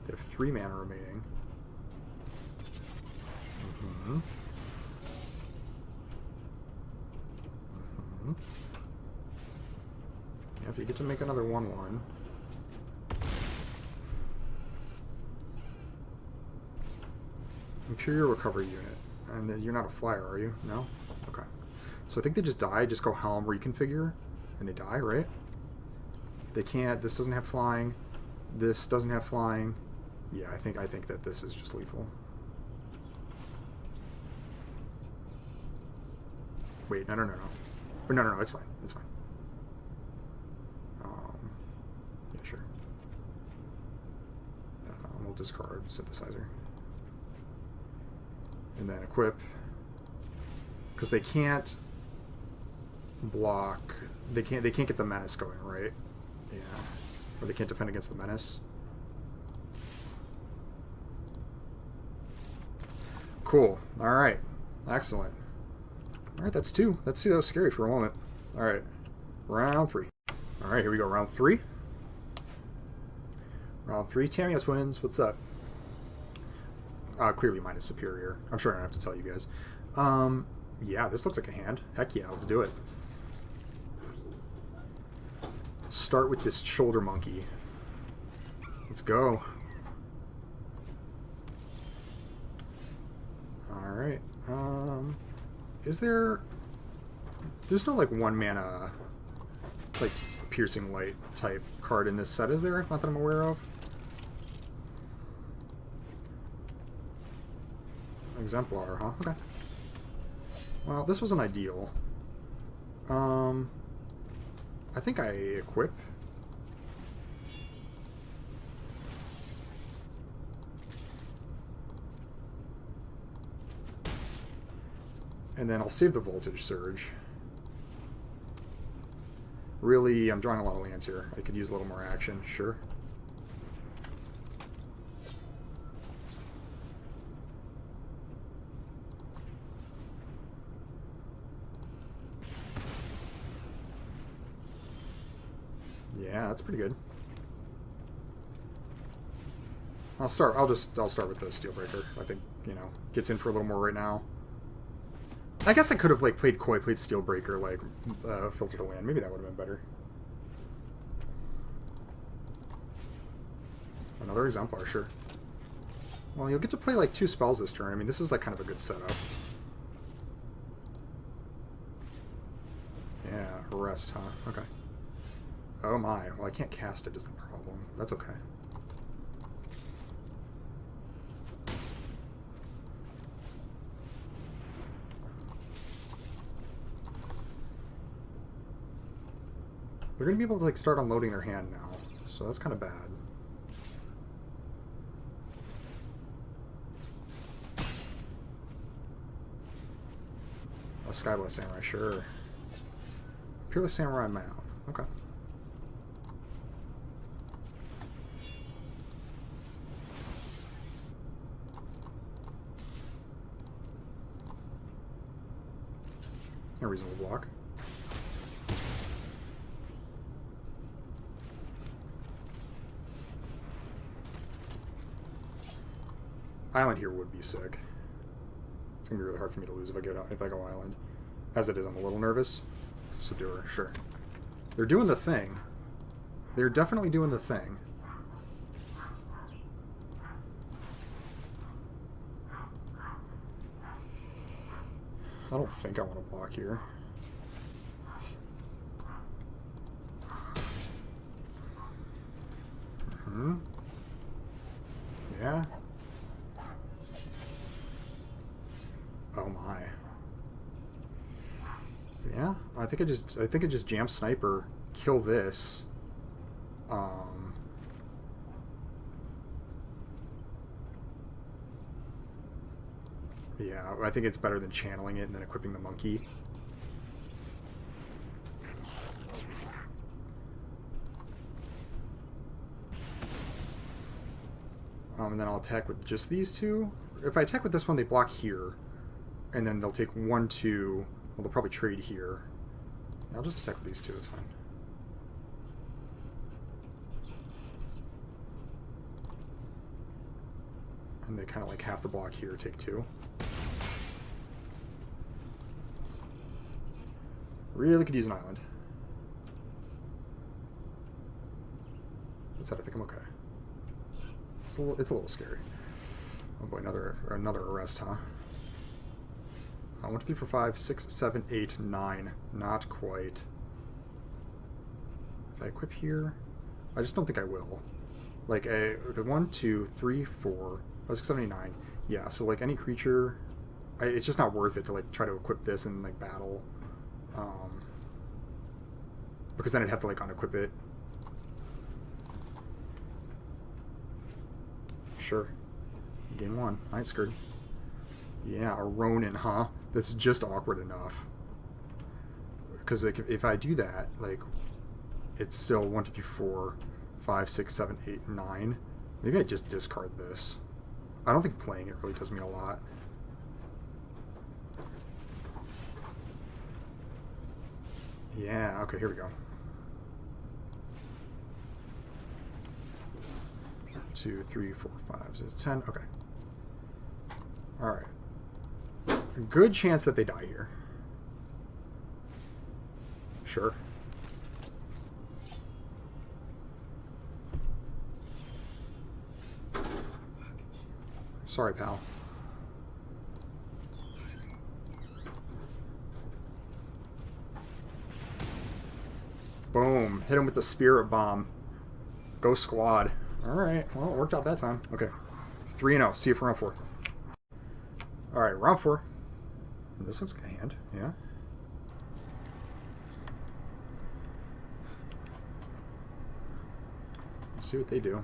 They have 3 mana remaining. Mm-hmm. Mm-hmm. Yep, you get to make another 1/1. Imperial Recovery Unit. And then you're not a flyer, are you? No? Okay. So I think they just die, just go Helm Reconfigure, and they die, right? They can't, this doesn't have flying, this doesn't have flying. Yeah, I think that this is just lethal. Wait, no. No, it's fine. It's fine. Yeah, sure. We'll discard Synthesizer. And then equip. Because they can't block. They can't get the menace going, right? Yeah. Or they can't defend against the menace. Cool. Alright. Excellent. Alright, that's 2. That's 2. That was scary for a moment. Alright. Round 3. Alright, here we go. Round 3. Round 3. Tamiya Twins, what's up? Clearly mine is superior. I'm sure I don't have to tell you guys. Yeah, this looks like a hand. Heck yeah, let's do it. Start with this shoulder monkey. Let's go. Alright. Is there... There's no, like, 1 mana, like, piercing light type card in this set, is there? Not that I'm aware of. Exemplar, huh? Okay. Well, this wasn't ideal. I think I equip. And then I'll save the Voltage Surge. Really, I'm drawing a lot of lands here. I could use a little more action, sure. Yeah, that's pretty good. I'll start with the Steelbreaker. I think, you know, gets in for a little more right now. I guess I could have, like, played Steelbreaker, like, filtered a land. Maybe that would have been better. Another Exemplar, sure. Well, you'll get to play, like, 2 spells this turn. I mean, this is, like, kind of a good setup. Yeah, Arrest, huh? Okay. Oh my. Well, I can't cast it is the problem. That's okay. They're going to be able to, like, start unloading their hand now, so that's kind of bad. Oh, Skyblast Samurai, sure. Peerless Samurai Mount. Okay. A reasonable block. Island here would be sick. It's gonna be really hard for me to lose if I go island. As it is, I'm a little nervous. Subduer, sure. They're doing the thing. They're definitely doing the thing. I don't think I want to block here. Mm-hmm. Yeah. Oh my. Yeah, I think I just jam sniper, kill this. Um, yeah, I think it's better than channeling it and then equipping the monkey. And then I'll attack with just these two. If I attack with this one, they block here, and then they'll take 1, 2. Well, they'll probably trade here. I'll just attack with these two. It's fine. And they kind of like half the block here, take 2. Really could use an island. That said, I think I'm okay. It's a little scary. Oh boy, another arrest, huh? 1, 2, 3, 4, 5, 6, 7, 8, 9. Not quite. If I equip here, I just don't think I will. Like a 1, 2, 3, 4, 5, 6, 7, 8, 9. Yeah, so like any creature, it's just not worth it to like try to equip this in like battle, because then I'd have to like unequip it. Sure. Game 1. I ain't scared. Yeah, a Ronin, huh? That's just awkward enough. Because like, if I do that, like, it's still 1, 2, 3, 4, 5, 6, 7, 8, 9. Maybe I just discard this. I don't think playing it really does me a lot. Yeah, okay, here we go. 2, 3, 4, 5, 6, 10. Okay. Alright. A good chance that they die here. Sure. Sorry, pal. Boom. Hit him with the spirit bomb. Go squad. Alright, well, it worked out that time. Okay. 3-0. See you for round 4. Alright, round 4. This looks like a hand, yeah. Let's see what they do.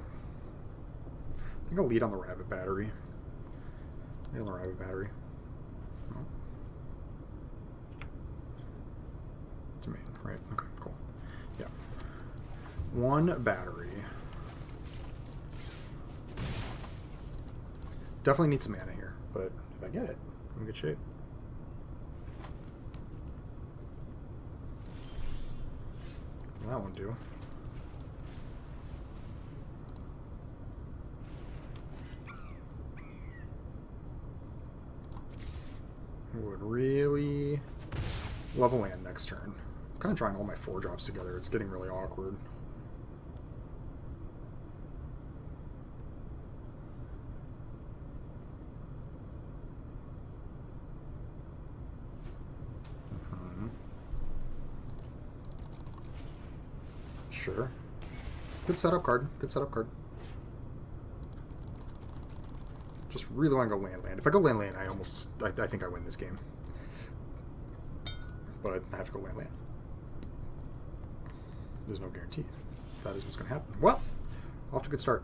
I think I'll lead on the rabbit battery. Lead on the rabbit battery. Oh. It's a main, right? Okay, cool. Yeah. 1 battery. Definitely need some mana here, but if I get it, I'm in good shape. That won't do. Would really love a land next turn. I'm kind of drawing all my 4 drops together. It's getting really awkward. Sure. Good setup card. Good setup card. Just really want to go land. If I go land, I think I win this game. But I have to go land. There's no guarantee. That is what's going to happen. Well, off to a good start.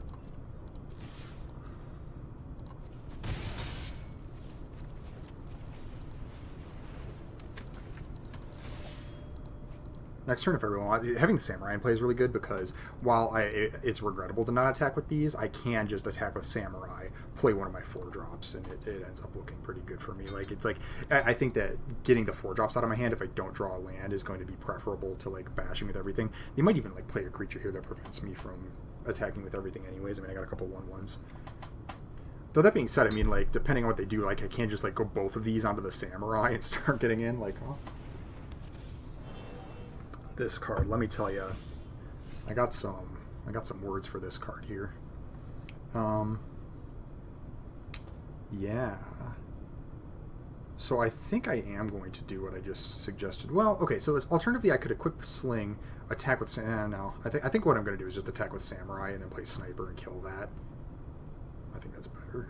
Next turn, if I really want, having the Samurai in play is really good because while it's regrettable to not attack with these, I can just attack with Samurai, play one of my 4 drops, and it ends up looking pretty good for me. Like, it's like, I think that getting the 4 drops out of my hand if I don't draw a land is going to be preferable to like bashing with everything. They might even like play a creature here that prevents me from attacking with everything anyways. I mean, I got a couple 1/1s. Though that being said, I mean, like, depending on what they do, like, I can't just like go both of these onto the Samurai and start getting in, like, oh. This card, let me tell you, I got some words for this card here. Yeah. So I think I am going to do what I just suggested. Well, okay. So it's, alternatively, I could equip Sling, attack with no. I think what I'm going to do is just attack with Samurai and then play Sniper and kill that. I think that's better.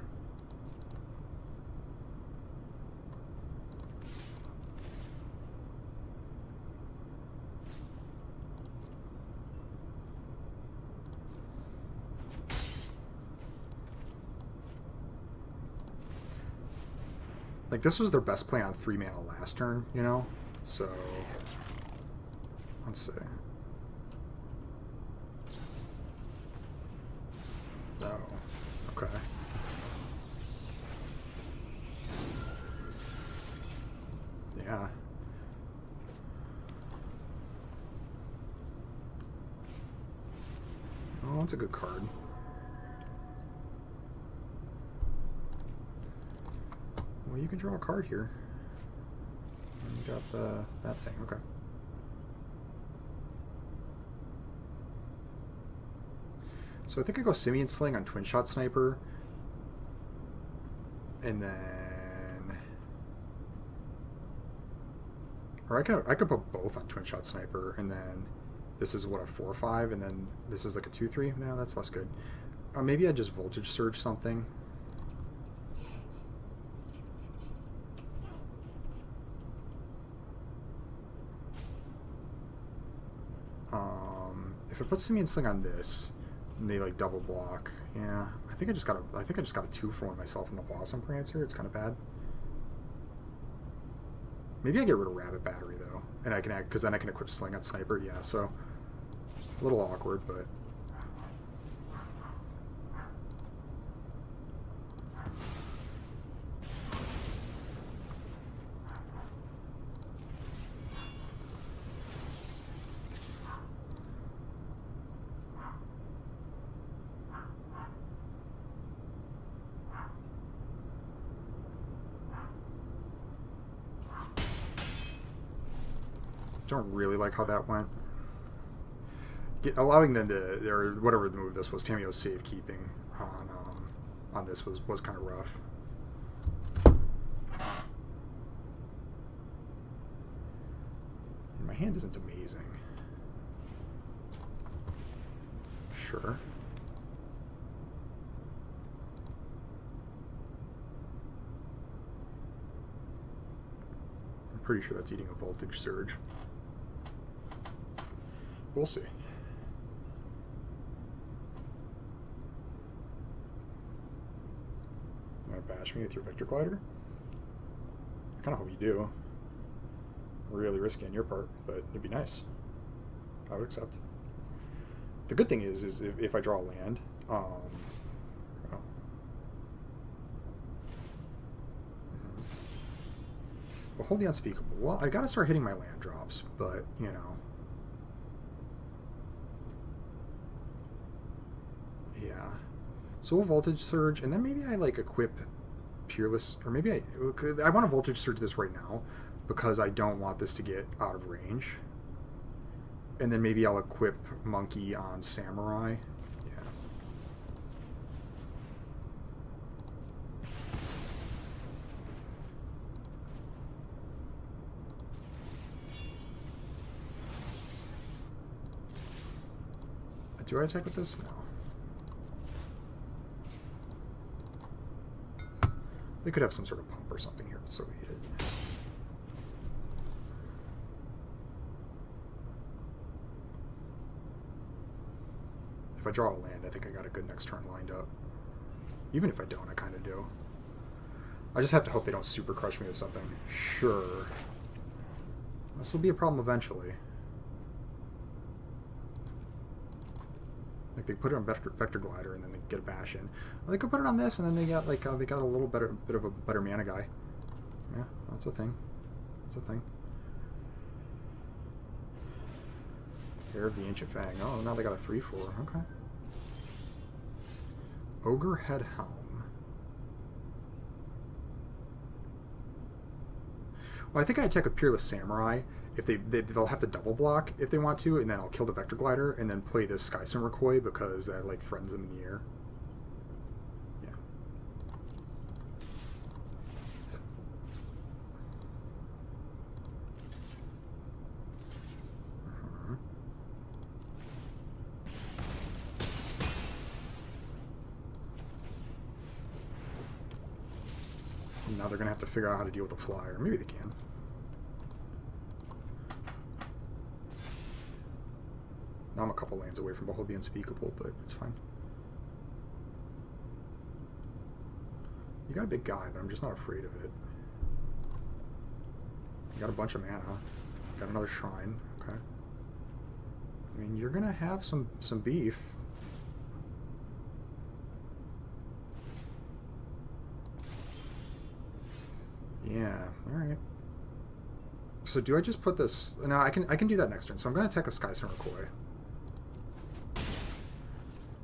Like, this was their best play on 3 mana last turn, you know? So, let's see. Oh, okay. Yeah. Oh, that's a good card. Well, you can draw a card here. And you got that thing, okay. So I think I go Simian Sling on Twin Shot Sniper. And then... Or I could put both on Twin Shot Sniper, and then this is what, a 4/5, and then this is like a 2/3. No, that's less good. Maybe I just Voltage Surge something. If I put Simian Sling on this, and they like double block, yeah, I think I just got a 2-for-1 myself in the Blossom Prancer. It's kind of bad. Maybe I get rid of Rabbit Battery though, and I can act because then I can equip Sling on Sniper. Yeah, so a little awkward, but. Don't really like how that went. Allowing them to, or whatever the move this was, Tamio's safekeeping on this was kind of rough. My hand isn't amazing. Sure. I'm pretty sure that's eating a Voltage Surge. We'll see. You want to bash me with your Vector Glider? I kind of hope you do. Really risky on your part, but it'd be nice. I would accept. The good thing is if I draw a land, Behold the Unspeakable. Well, I gotta start hitting my land drops, but, you know. Yeah. So we'll Voltage Surge, and then maybe I, like, equip Peerless, or maybe I want to Voltage Surge this right now, because I don't want this to get out of range. And then maybe I'll equip Monkey on Samurai. Yeah. Do I attack with this? No. They could have some sort of pump or something here, so we hit. If I draw a land, I think I got a good next turn lined up. Even if I don't, I kind of do. I just have to hope they don't super crush me with something. Sure. This will be a problem eventually. Like they put it on Vector Glider and then they get a bash in. Well, they could put it on this and then they got like they got a little bit of a better mana guy. Yeah, that's a thing. That's a thing. Heir of the Ancient Fang. Oh, now they got a 3/4. Okay. Ogre Head Helm. Well, I think I attack with Peerless Samurai. If they'll have to double block if they want to, and then I'll kill the Vector Glider and then play this Sky Swimmer Koi because that like threatens them in the air. Yeah. Now they're gonna have to figure out how to deal with the flyer. Maybe they can. Now I'm a couple lands away from Behold the Unspeakable, but it's fine. You got a big guy, but I'm just not afraid of it. got a bunch of mana. Got another shrine. Okay. I mean, you're gonna have some beef. Yeah. All right. So do I just put this? No, I can do that next turn. So I'm gonna attack a Sky Swimmer Koi.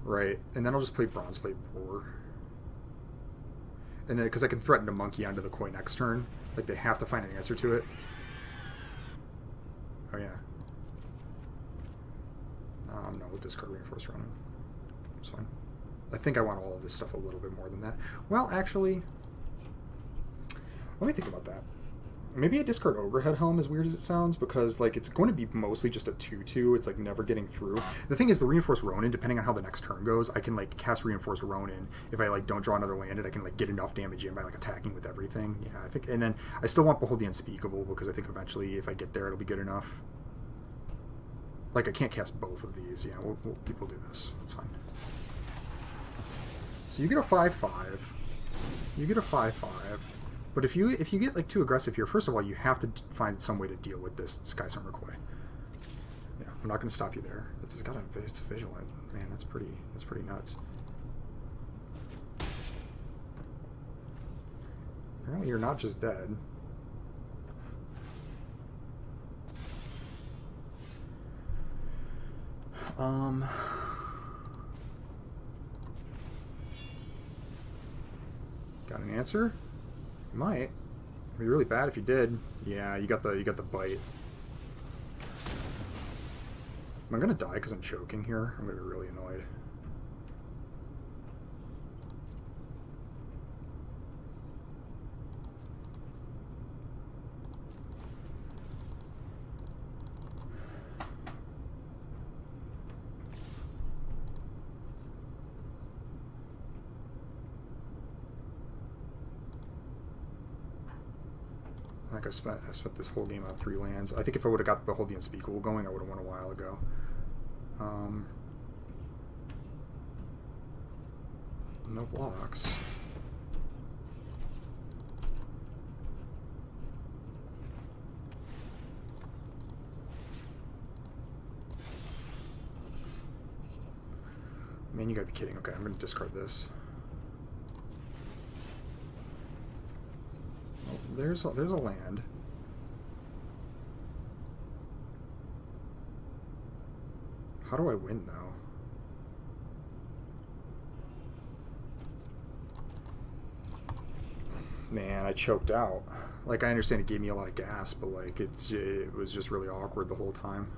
Right, and then I'll just play Bronze Plate Boar. And then, because I can threaten to monkey onto the Koi next turn. Like, they have to find an answer to it. Oh, yeah. No, we'll discard Reinforced Ronin. It's fine. I think I want all of this stuff a little bit more than that. Well, actually, let me think about that. Maybe I discard Ogrehead Helm, as weird as it sounds, because like it's going to be mostly just a 2/2. It's like never getting through. The thing is, the Reinforced Ronin, depending on how the next turn goes, I can like cast Reinforced Ronin. If I like don't draw another land, I can like get enough damage in by like attacking with everything. Yeah, I think, and then I still want Behold the Unspeakable because I think eventually, if I get there, it'll be good enough. Like I can't cast both of these. Yeah, we'll do this. It's fine. So you get a 5/5. You get a 5/5. But if you get like too aggressive here, first of all, you have to find some way to deal with this Sky Swimmer Koi. Yeah, I'm not going to stop you there. It's vigilant, man. That's pretty nuts. Apparently, you're not just dead. Got an answer? You might. It'd be really bad if you did. Yeah, you got the bite. Am I gonna die because I'm choking here? I'm gonna be really annoyed. I think I've spent this whole game on 3 lands. I think if I would have got Behold the Unspeakable going, I would have won a while ago. No blocks. Man, you gotta be kidding. Okay, I'm gonna discard this. Oh, there's a land. How do I win, though? Man, I choked out. Like, I understand it gave me a lot of gas, but, like, it was just really awkward the whole time.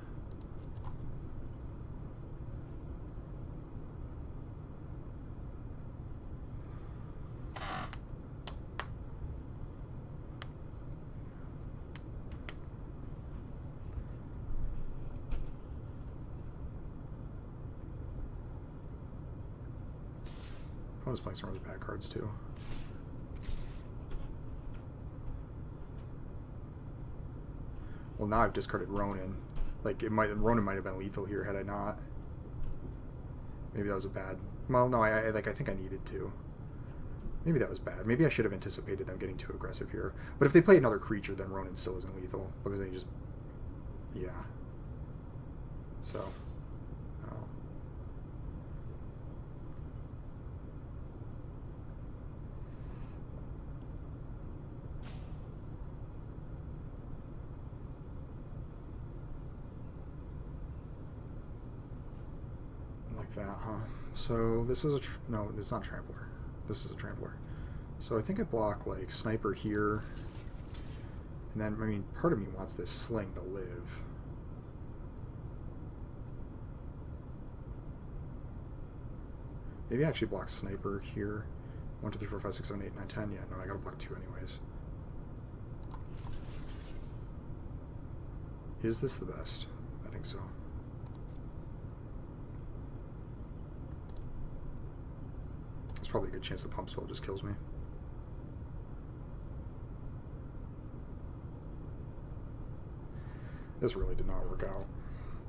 I was playing some really bad cards too. Well, now I've discarded Ronin. Like Ronin might have been lethal here had I not. Maybe that was a bad. Well, no, I think I needed to. Maybe that was bad. Maybe I should have anticipated them getting too aggressive here. But if they play another creature, then Ronin still isn't lethal because they just, yeah. So. That, huh? So this is no, it's not Trampler. This is a Trampler. So I think I block like Sniper here, and then I mean part of me wants this Sling to live. Maybe I actually block Sniper here. 1, 2, 3, 4, 5, 6, 7, 8, 9, 10. Yeah, no, I gotta block 2 anyways. Is this the best? I think so. Probably a good chance the Pump Spell just kills me. This really did not work out.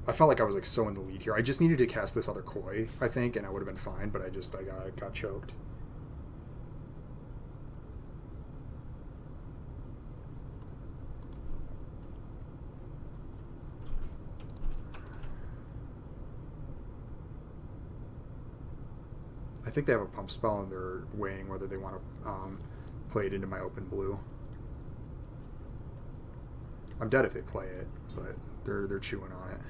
I felt like I was like so in the lead here. I just needed to cast this other Koi, I think, and I would have been fine, but I got choked. I think they have a pump spell and they're weighing whether they want to play it into my open blue. I'm dead if they play it, but they're chewing on it.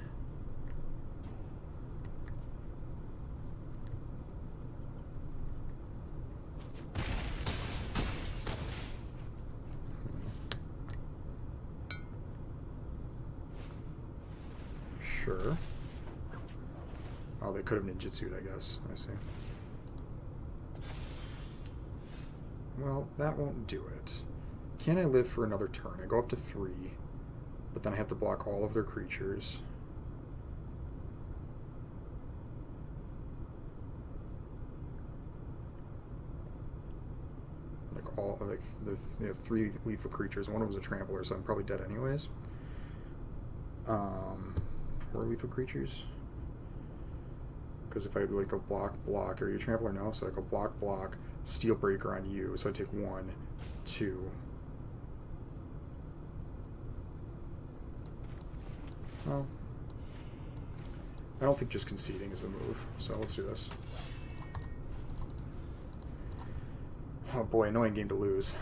Sure. Oh, they could have ninjutsu'd, I guess. I see. Well, that won't do it. Can I live for another turn? I go up to 3, but then I have to block all of their creatures. They have 3 lethal creatures. One of them was a trampler, so I'm probably dead anyways. 4 lethal creatures. Because if I like go block, are you a trampler? No, so I go block, steel breaker on you. So I take 1, 2. Well, I don't think just conceding is the move. So let's do this. Oh boy, annoying game to lose.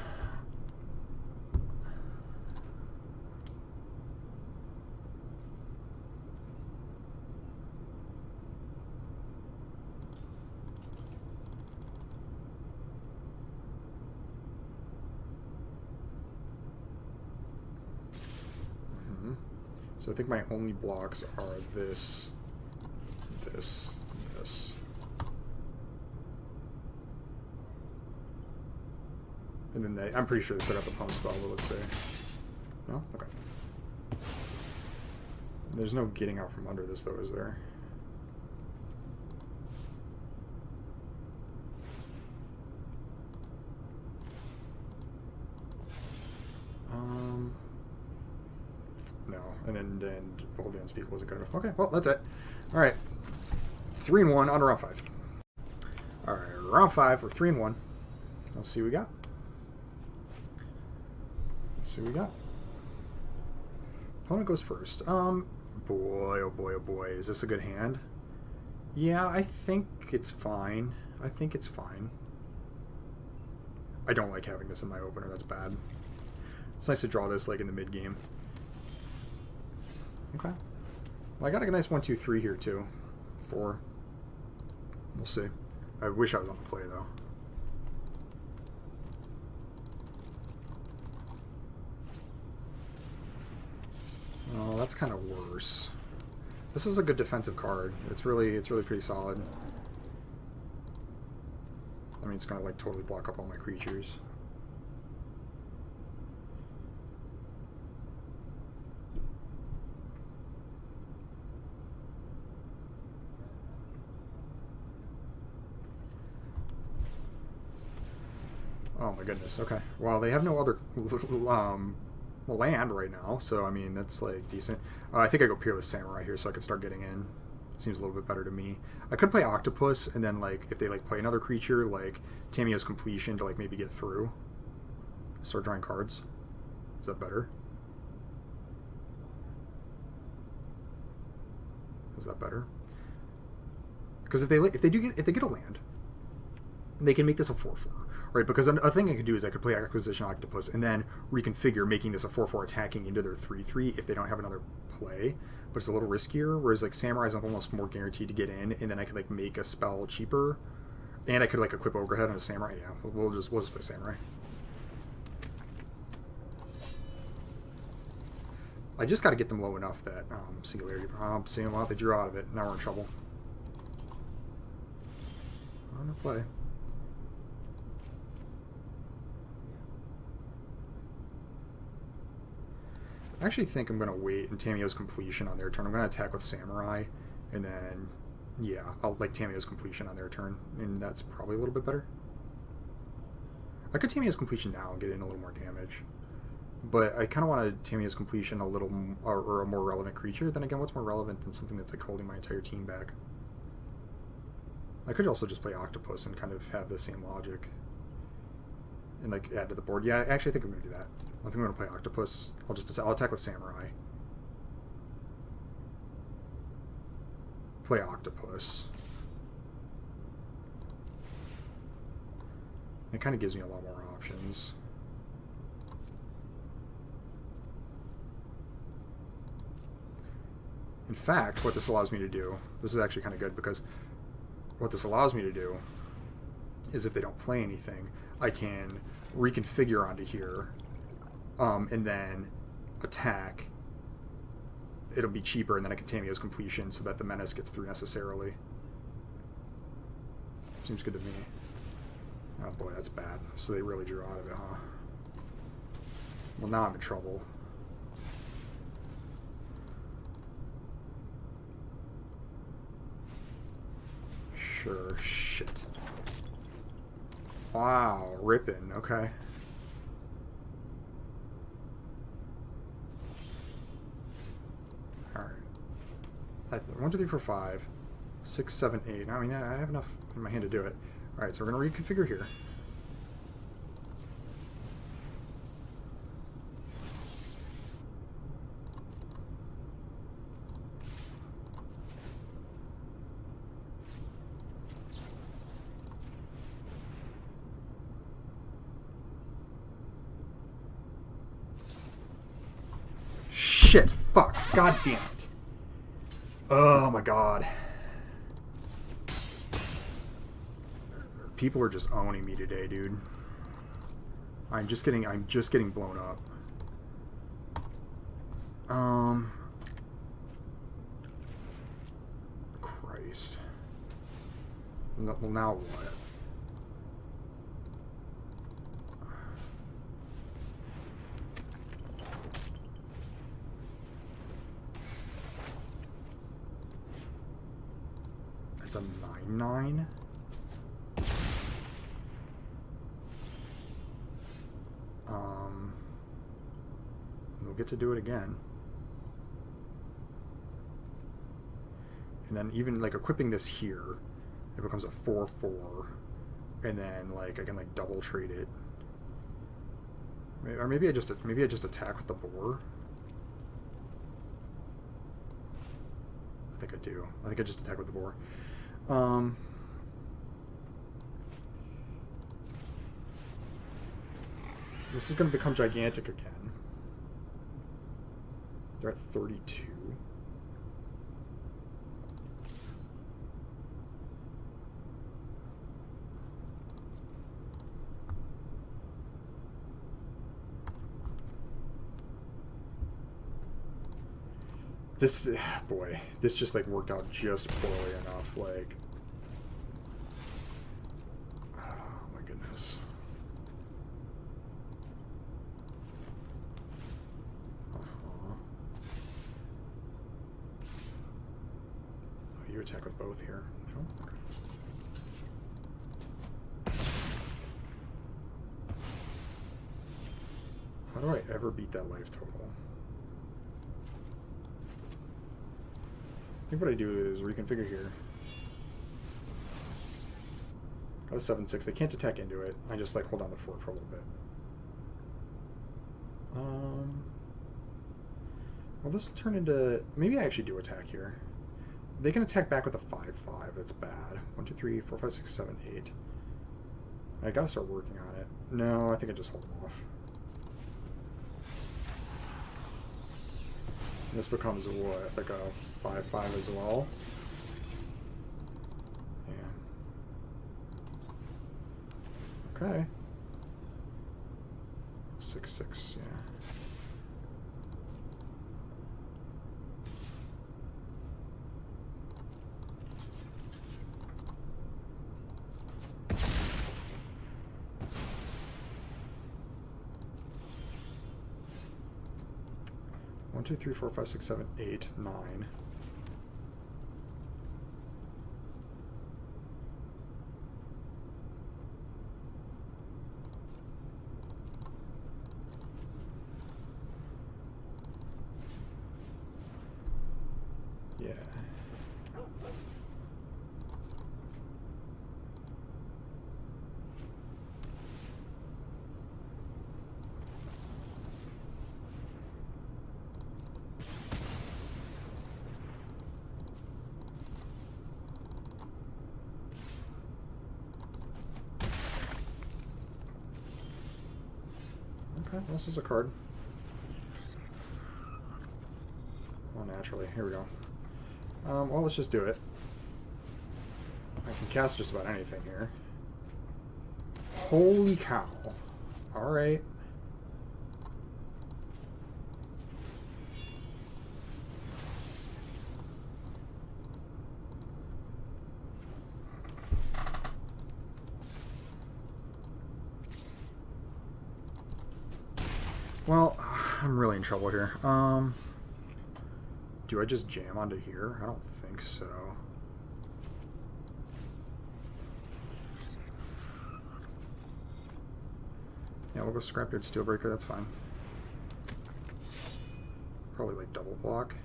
So I think my only blocks are this. And then I'm pretty sure they set up a pump spell, but let's see. No? Okay. There's no getting out from under this, though, is there? No. And hold the unspeakable isn't good enough. Okay, well, that's it. Alright. 3-1 on round 5. Alright, round 5, we're 3-1. Let's see what we got. Opponent goes first. Boy, oh boy, oh boy. Is this a good hand? Yeah, I think it's fine. I don't like having this in my opener. That's bad. It's nice to draw this like in the mid game. Okay. Well, I got a nice 1, 2, 3 here too. 4. We'll see. I wish I was on the play though. Oh, that's kind of worse. This is a good defensive card. It's really pretty solid. I mean, it's gonna like totally block up all my creatures. Oh my goodness. Okay. Well, they have no other land right now, so I mean that's like decent. I think I go Peerless Samurai here so I can start getting in. Seems a little bit better to me. I could play Octopus and then like if they like play another creature like Tamiyo's Completion to like maybe get through. Start drawing cards. Is that better? Is that better? Because if they get a land, they can make this a 4/4. Right, because a thing I could do is I could play Acquisition Octopus and then reconfigure making this a 4/4 attacking into their 3/3 if they don't have another play, but it's a little riskier, whereas like Samurai's almost more guaranteed to get in, and then I could like make a spell cheaper, and I could like equip Overhead on a Samurai. Yeah, we'll just play Samurai. I just got to get them low enough that Singularity. Seeing a lot, they drew out of it. Now we're in trouble. I'm gonna play. I actually think I'm going to wait and Tamiyo's Completion on their turn. I'm going to attack with Samurai, and then, yeah, I'll like Tamiyo's Completion on their turn, and that's probably a little bit better. I could Tamiyo's Completion now and get in a little more damage, but I kind of want to Tamiyo's Completion a little, or a more relevant creature. Then again, what's more relevant than something that's like holding my entire team back? I could also just play Octopus and kind of have the same logic. And like add to the board. Yeah, I actually think I'm going to do that. I think I'm going to play Octopus. I'll attack with Samurai. Play Octopus. It kind of gives me a lot more options. In fact, what this allows me to do, this is actually kind of good, because what this allows me to do is if they don't play anything, I can reconfigure onto here, and then attack. It'll be cheaper, and then I can Tamiyo's completion so that the menace gets through necessarily. Seems good to me. Oh boy, that's bad. So they really drew out of it, huh? Well, now I'm in trouble. Sure, shit. Wow, ripping, okay. Alright. 1, 2, 3, 4, 5, 6, 7, 8. I mean, I have enough in my hand to do it. Alright, so we're going to reconfigure here. Shit! Fuck! God damn it! Oh my god. People are just owning me today, dude. I'm just getting blown up. Christ. Well, now what? It's a 9/9. We'll get to do it again. And then even like equipping this here, it becomes a 4/4, and then like I can like double trade it. Or maybe I just attack with the boar. I think I do. I think I just attack with the boar. This is going to become gigantic again. They're at 32. This, boy, this just like worked out just poorly enough. Like, oh my goodness. Oh, you attack with both here. Oh, okay. How do I ever beat that life total? I think what I do is reconfigure here. Got a 7/6. They can't attack into it. I just like hold on the fort for a little bit. Well, this will turn into... Maybe I actually do attack here. They can attack back with a 5/5. That's bad. 1, 2, 3, 4, 5, 6, 7, 8. I gotta start working on it. No, I think I just hold them off. This becomes what? Like a 5/5 as well? Yeah. Okay. 6/6, yeah. One, 2, 3, 4, 5, 6, 7, 8, 9. Yeah. Okay, this is a card. Well, naturally. Here we go. Well, let's just do it. I can cast just about anything here. Holy cow. Alright. Well, I'm really in trouble here. Do I just jam onto here? I don't think so. Yeah, we'll go Scrapyard Steelbreaker, that's fine. Probably like double block.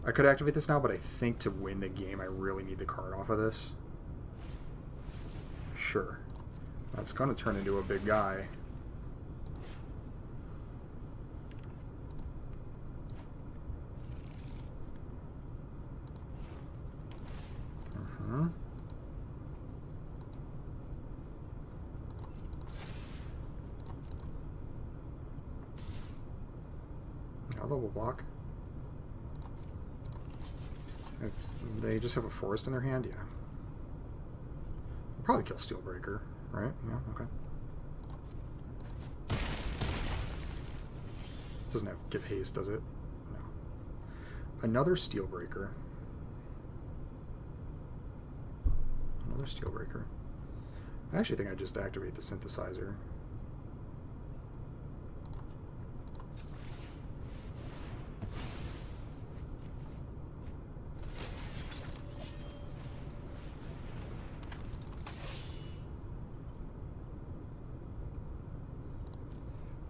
I could activate this now, but I think to win the game I really need the card off of this. Sure. That's going to turn into a big guy. I'll double block. If they just have a forest in their hand, yeah. I'll probably kill Steelbreaker, right? Yeah, okay. It doesn't have give haste, does it? No. Another Steelbreaker. Another Steelbreaker. I actually think I just activate the synthesizer.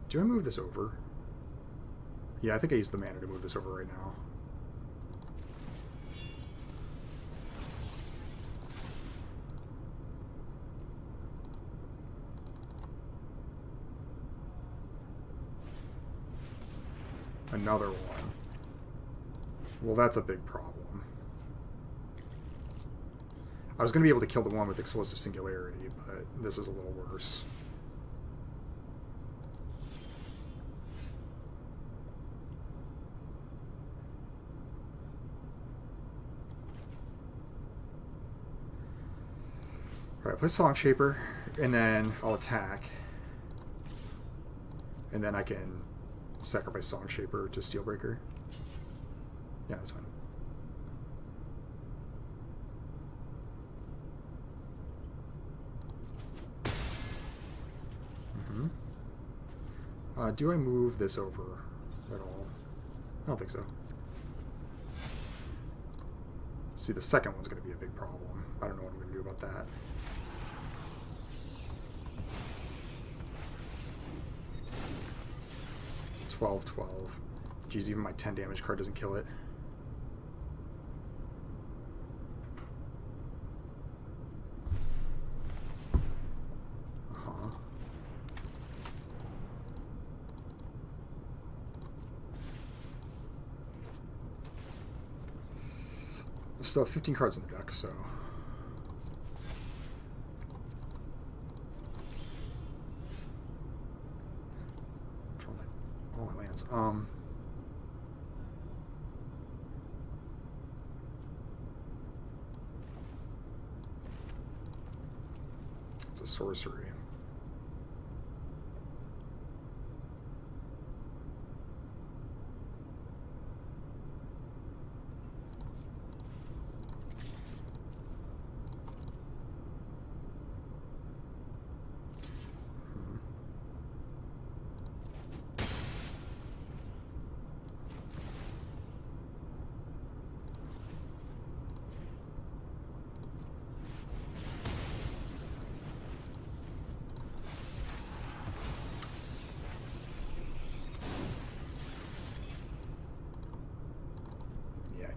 Do I move this over? Yeah, I think I use the mana to move this over right now. Another one. Well, that's a big problem. I was going to be able to kill the one with Explosive Singularity, but this is a little worse. Alright, play Song Shaper, and then I'll attack. And then I can sacrifice Song Shaper to Steelbreaker. Yeah, that's fine. Do I move this over at all? I don't think so. See, the second one's going to be a big problem. I don't know what I'm going to do about that. So 12, 12. Geez, even my 10 damage card doesn't kill it. Still have 15 cards in the deck, so... Control all my lands. It's a sorcery.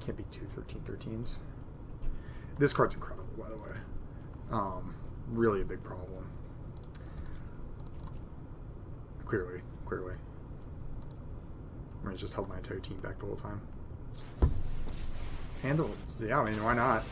Can't be two 13/13s. This card's incredible, by the way. Really a big problem. Clearly. I mean, it's just held my entire team back the whole time. Handle, yeah, I mean, why not?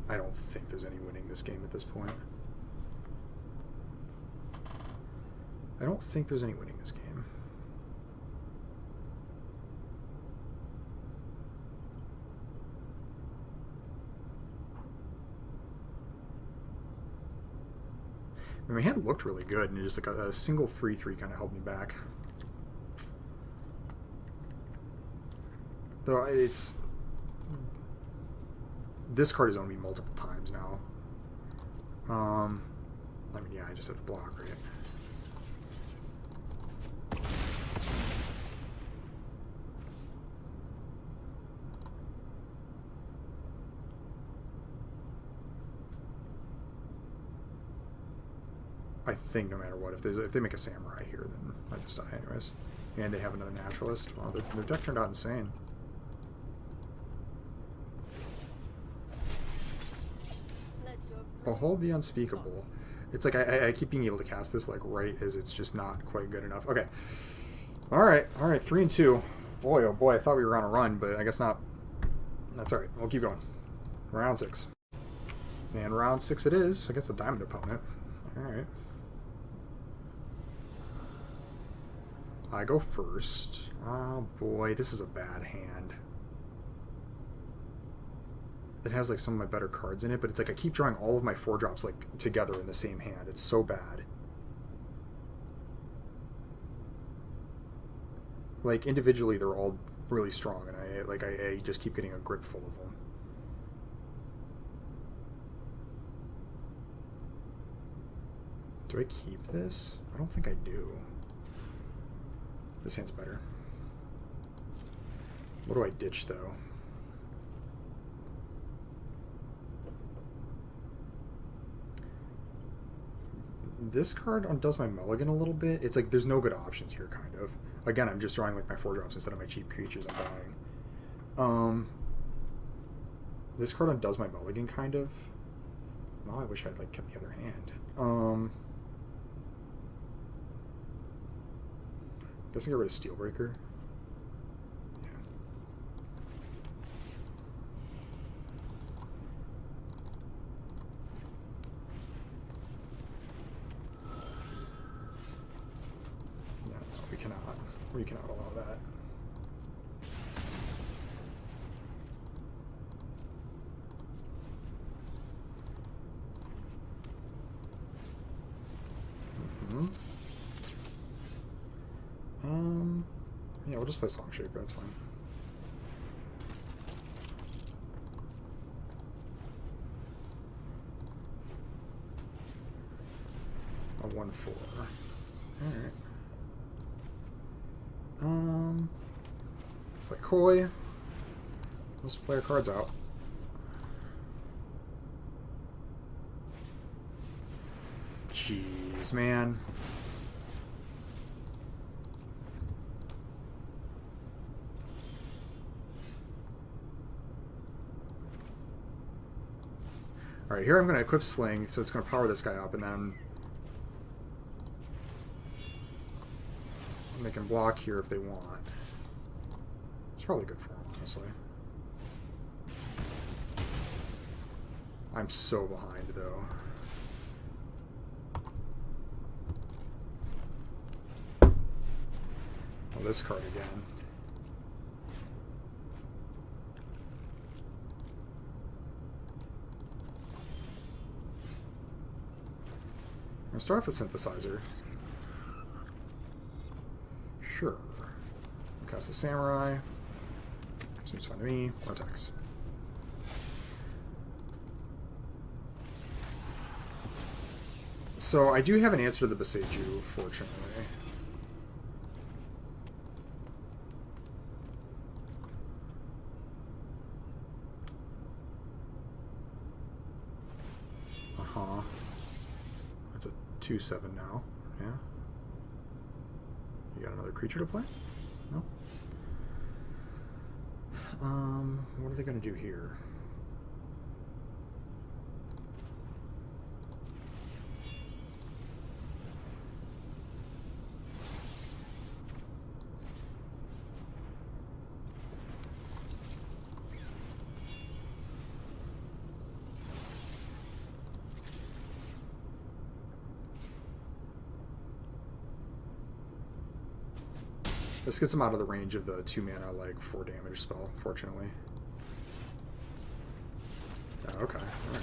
I don't think there's any winning this game at this point. I don't think there's any winning this game. I mean, my hand looked really good, and just like a single 3/3 kind of held me back. Though it's... This card has owned me multiple times now. I mean, yeah, I just have to block, right? I think no matter what, if they make a samurai here, then I just die anyways. And they have another naturalist. Well, their deck turned out insane. Behold the unspeakable. It's like I keep being able to cast this like right as it's just not quite good enough. Okay. Alright, 3-2. Boy, oh boy, I thought we were on a run, but I guess not. That's alright. We'll keep going. Round 6. And round 6 it is against a diamond opponent. Alright. I go first. Oh boy, this is a bad hand. It has like some of my better cards in it, but it's like I keep drawing all of my 4-drops like together in the same hand. It's so bad. Like individually they're all really strong, and I just keep getting a grip full of them. Do I keep this? I don't think I do. This hand's better. What do I ditch though? This card undoes my mulligan a little bit. It's like there's no good options here, kind of. Again, I'm just drawing like my 4-drops instead of my cheap creatures I'm buying. This card undoes my mulligan, kind of. Now I wish I'd like kept the other hand. Guess I get rid of Steelbreaker. Yeah. No, we cannot. We cannot allow that. Yeah, we'll just play Song Shaper, that's fine. A 1/4. Alright. Play Koi. Let's play our cards out. Jeez, man. Alright, here I'm going to equip Sling, so it's going to power this guy up, and then they can block here if they want. It's probably good for them, honestly. I'm so behind, though. Oh, this card again. I'm going to start off with Synthesizer. Sure. Cast the Samurai. Seems fine to me. More attacks. So I do have an answer to the Beseiju, fortunately. Uh-huh. That's a 2/7 now. Yeah. You got another creature to play? No? What are they going to do here? This gets him out of the range of the 2 mana, like 4 damage spell, fortunately. Oh, okay, alright.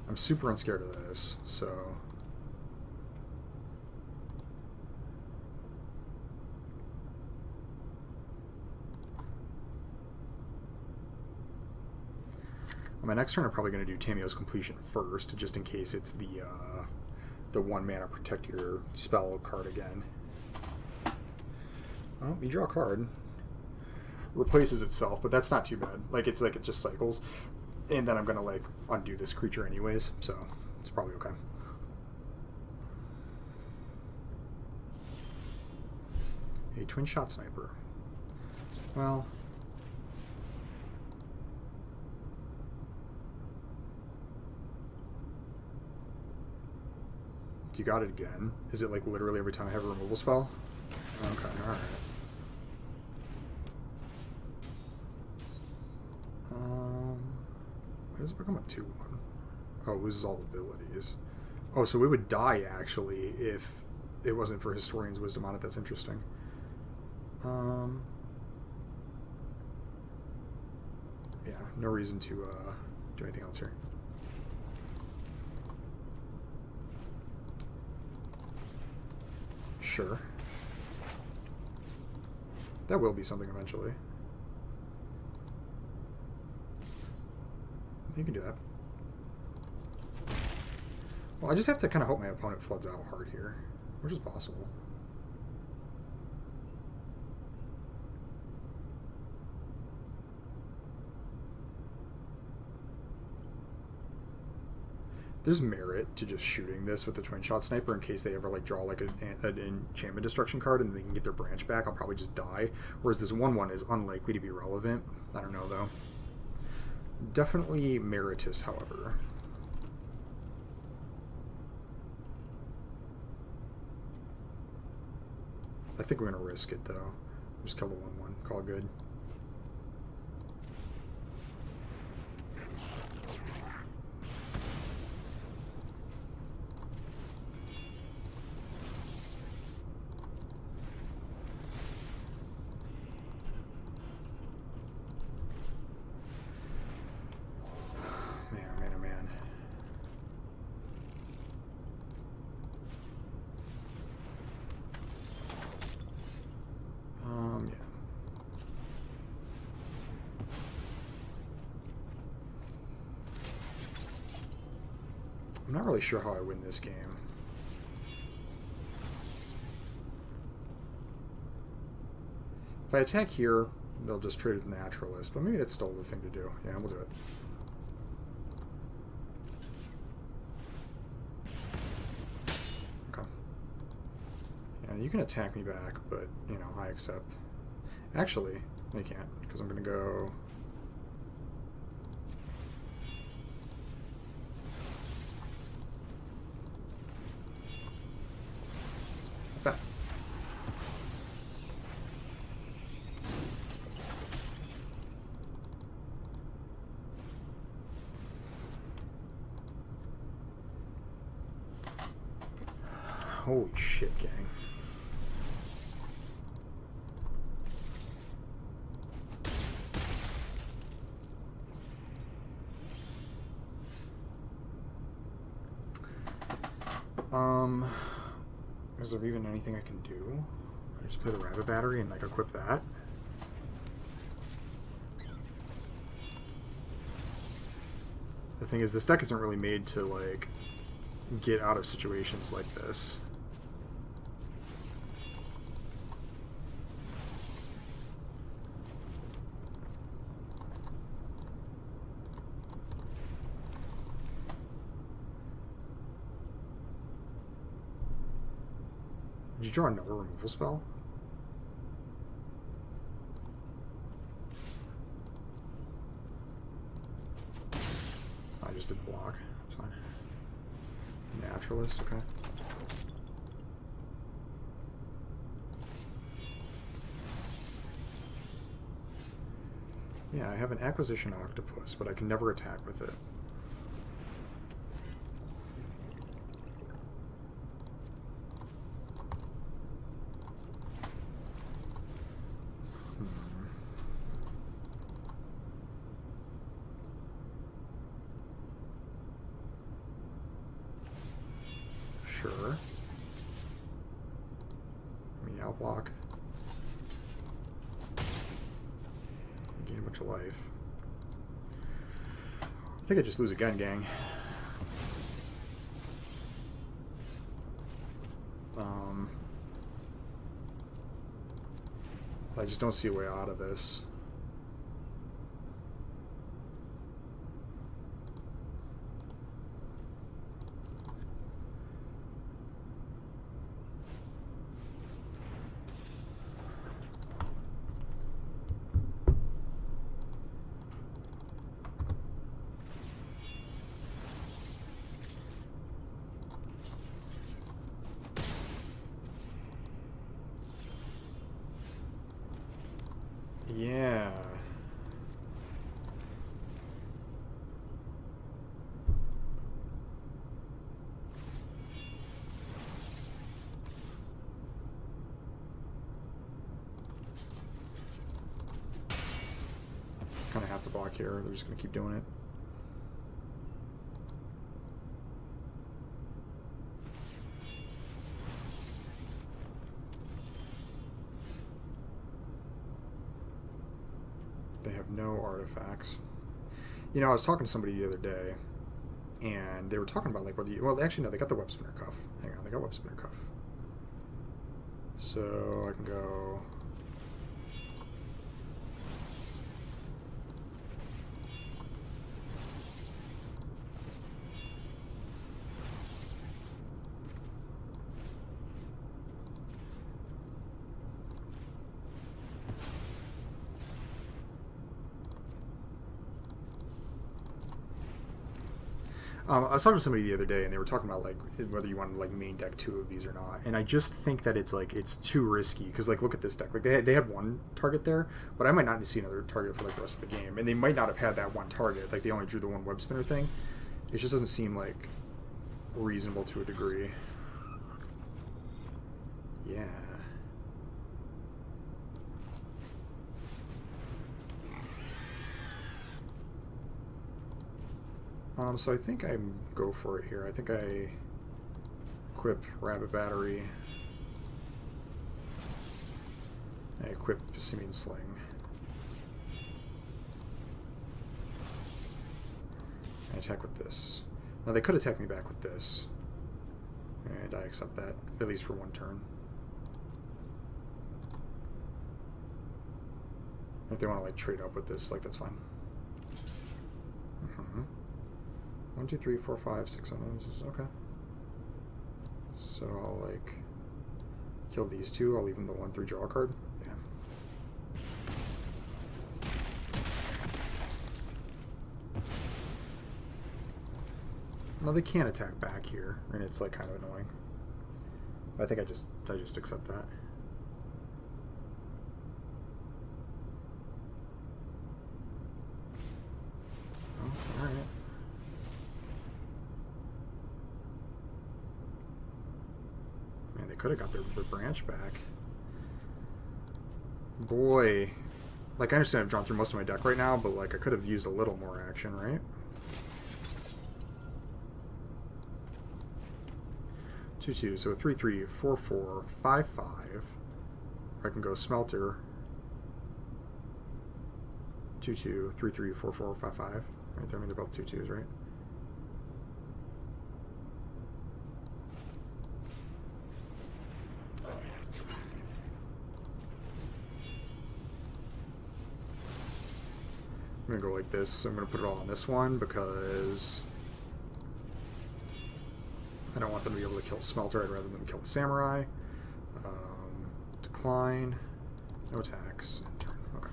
I'm super unscared of this, so... On my next turn, I'm probably going to do Tamio's Completion first, just in case it's the 1 mana protect your spell card again. Oh, you draw a card. Replaces itself, but that's not too bad. Like it just cycles. And then I'm going to, like, undo this creature anyways, so it's probably okay. A Twin Shot Sniper. Well... You got it again. Is it, like, literally every time I have a removal spell? Okay, alright. Why does it become a 2-1? Oh, it loses all abilities. Oh, so we would die, actually, if it wasn't for Historian's Wisdom on it. That's interesting. Yeah, no reason to do anything else here. Sure. That will be something eventually. You can do that. Well, I just have to kind of hope my opponent floods out hard here, which is possible. There's merit to just shooting this with the Twin Shot Sniper in case they ever like draw like an enchantment destruction card and they can get their branch back. I'll probably just die. Whereas this 1/1 is unlikely to be relevant. I don't know though. Definitely meritus, however. I think we're gonna risk it though. Just kill the 1/1. Call it good. I'm not really sure how I win this game. If I attack here, they'll just trade with Naturalist, but maybe that's still the thing to do. Yeah, we'll do it. Okay. Yeah, you can attack me back, but, you know, I accept. Actually, no, you can't, because I'm going to go... that. Holy shit, gang. Is there even anything I can do? I just play the Rabbit Battery and like equip that. The thing is, this deck isn't really made to like get out of situations like this. Did you draw another removal spell? I just did block. That's fine. Naturalist, okay. Yeah, I have an Acquisition Octopus, but I can never attack with it. Hmm. Sure. Meow block. Gain a bunch of life. I think I just lose again, gang. I just don't see a way out of this. Yeah. Kind of have to block here. They're just going to keep doing it. They have no artifacts. You know, I was talking to somebody the other day, and they were talking about like whether you, well, actually no, they got the web spinner cuff. Hang on, they got web spinner cuff. So I can go. I was talking to somebody the other day, and they were talking about like whether you wanted to like main deck 2 of these or not. And I just think that it's like it's too risky because like look at this deck. Like they had one target there, but I might not see another target for like the rest of the game. And they might not have had that one target. Like they only drew the one web spinner thing. It just doesn't seem like reasonable to a degree. Yeah. So I think I go for it here. I think I equip Rabbit Battery. I equip Simian Sling. I attack with this. Now they could attack me back with this. And I accept that, at least for one turn. If they want to like trade up with this, like that's fine. 1, 2, 3, 4, 5, 6, 7. Okay. So I'll like kill these two. I'll leave them the 1/3 draw card. Yeah. No, they can't attack back here, and it's like kind of annoying. I think I just accept that. Oh, all right. Man, they could have got their branch back. Boy, like I understand I've drawn through most of my deck right now, but like I could have used a little more action, right? 2/2, so 3/3, 4/4, 5/5. I can go Smelter. 2/2, 3/3, 4/4, 5/5. Right there, I mean they're both 2/2s, right? I'm gonna go like this. I'm gonna put it all on this one because I don't want them to be able to kill Smelter. I'd rather them kill the Samurai. Decline. No attacks. Turn. Okay.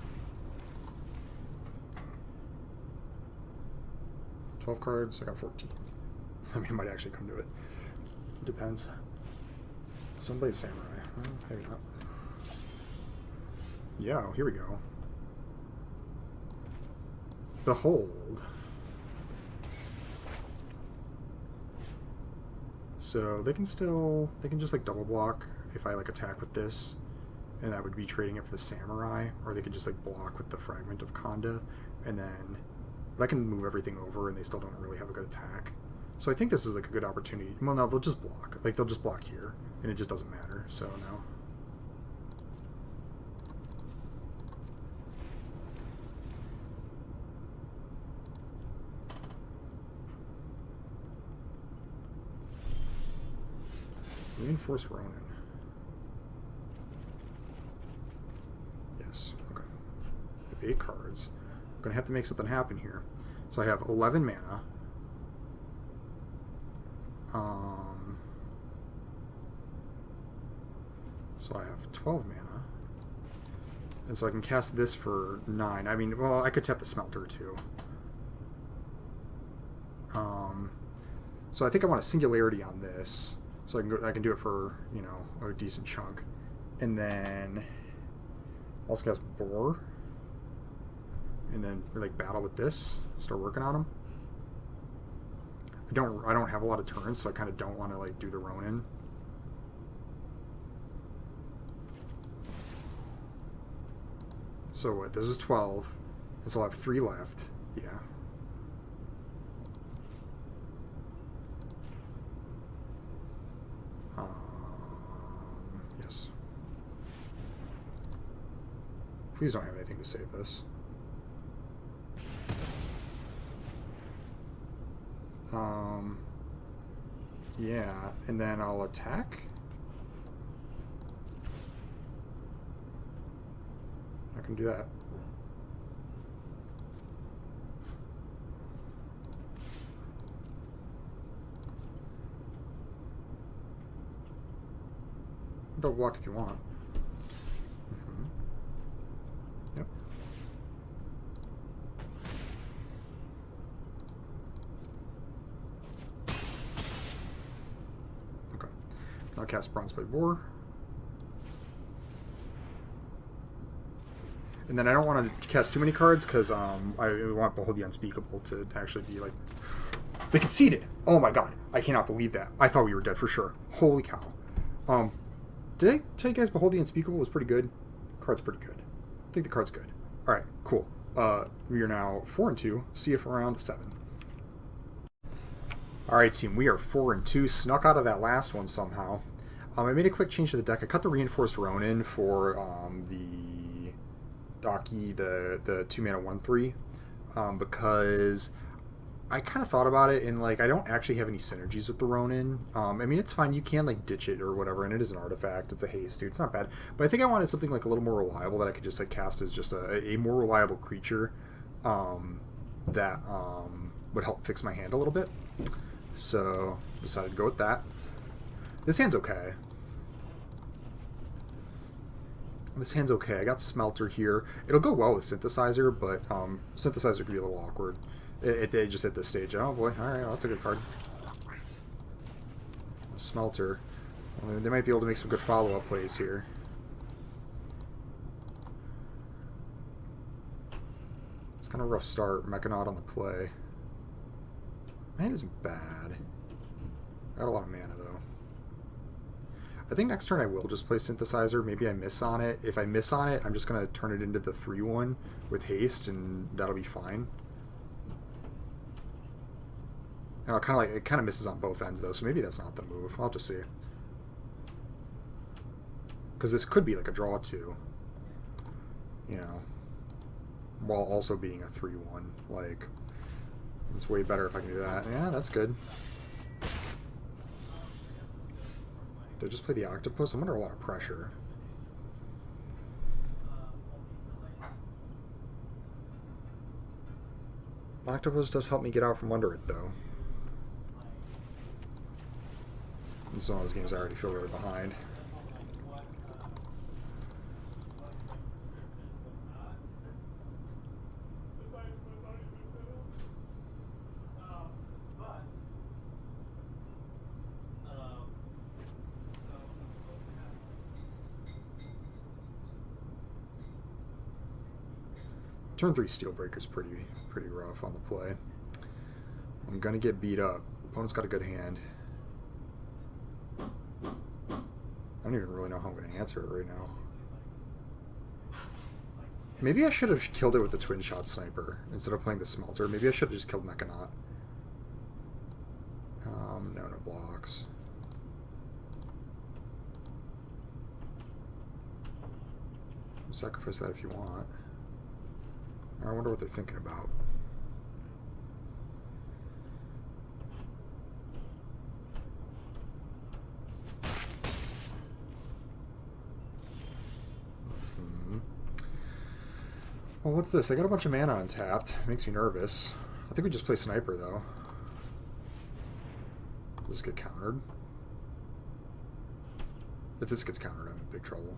12 cards. I got 14. I mean, I might actually come to it. Depends. Somebody's Samurai. Well, maybe not. Yeah, here we go. Behold. So they can just like double block if I like attack with this and I would be trading it for the Samurai, or they could just like block with the Fragment of Kanda, and then but I can move everything over, and they still don't really have a good attack. So I think this is like a good opportunity. Well, no, they'll just block. Like they'll just block here, and it just doesn't matter. So no. Reinforce Ronin. Yes, okay. I have 8 cards. I'm going to have to make something happen here. So I have 11 mana. So I have 12 mana. And so I can cast this for 9. I mean, well, I could tap the Smelter too. So I think I want a Singularity on this. So I can do it for, you know, a decent chunk. And then also cast Boar. And then like battle with this. Start working on them. I don't have a lot of turns, so I kind of don't want to like do the Ronin. So what? This is 12. And so I'll have 3 left. Yeah. Yes. Please don't have anything to save this. Yeah, and then I'll attack. I can do that. Double block if you want. Yep. Okay. I'll cast Bronzeblade Boar. And then I don't want to cast too many cards because I want Behold the Unspeakable to actually be like... They conceded! Oh my god. I cannot believe that. I thought we were dead for sure. Holy cow. Did I tell you guys Behold the Unspeakable was pretty good? Card's pretty good. I think the card's good. Alright, cool. We are now 4-2. See you for round 7. Alright, team. We are 4-2. Snuck out of that last one somehow. I made a quick change to the deck. I cut the Reinforced Ronin for the Daki, the 2-mana 1/3, because I kind of thought about it, and like I don't actually have any synergies with the Ronin. I mean, it's fine, you can like ditch it or whatever, and it is an artifact, it's a haste, dude, it's not bad. But I think I wanted something like a little more reliable that I could just like cast as just a more reliable creature that would help fix my hand a little bit. So decided to go with that. This hand's okay. This hand's okay. I got Smelter here. It'll go well with Synthesizer, but Synthesizer could be a little awkward. It just at this stage. Oh boy, alright, well, that's a good card. Smelter. Well, they might be able to make some good follow-up plays here. It's kind of a rough start. Mechanaut on the play. My hand isn't bad. I got a lot of mana though. I think next turn I will just play Synthesizer. Maybe I miss on it. If I miss on it, I'm just going to turn it into the 3/1 with haste, and that'll be fine. And it kind of misses on both ends though, so maybe that's not the move. I'll have to see. Because this could be like a draw too, you know, while also being a 3/1. Like, it's way better if I can do that. Yeah, that's good. Did I just play the Octopus? I'm under a lot of pressure. Octopus does help me get out from under it, though. This is one of those games I already feel really behind. Turn 3 Steelbreaker's pretty rough on the play. I'm gonna get beat up. Opponent's got a good hand. I don't even really know how I'm gonna answer it right now. Maybe I should have killed it with the twin shot sniper instead of playing the smelter. Maybe I should have just killed Mechanaut. No blocks. Sacrifice that if you want. I wonder what they're thinking about. Well, what's this? I got a bunch of mana untapped. Makes me nervous. I think we just play sniper, though. Does this get countered? If this gets countered, I'm in big trouble.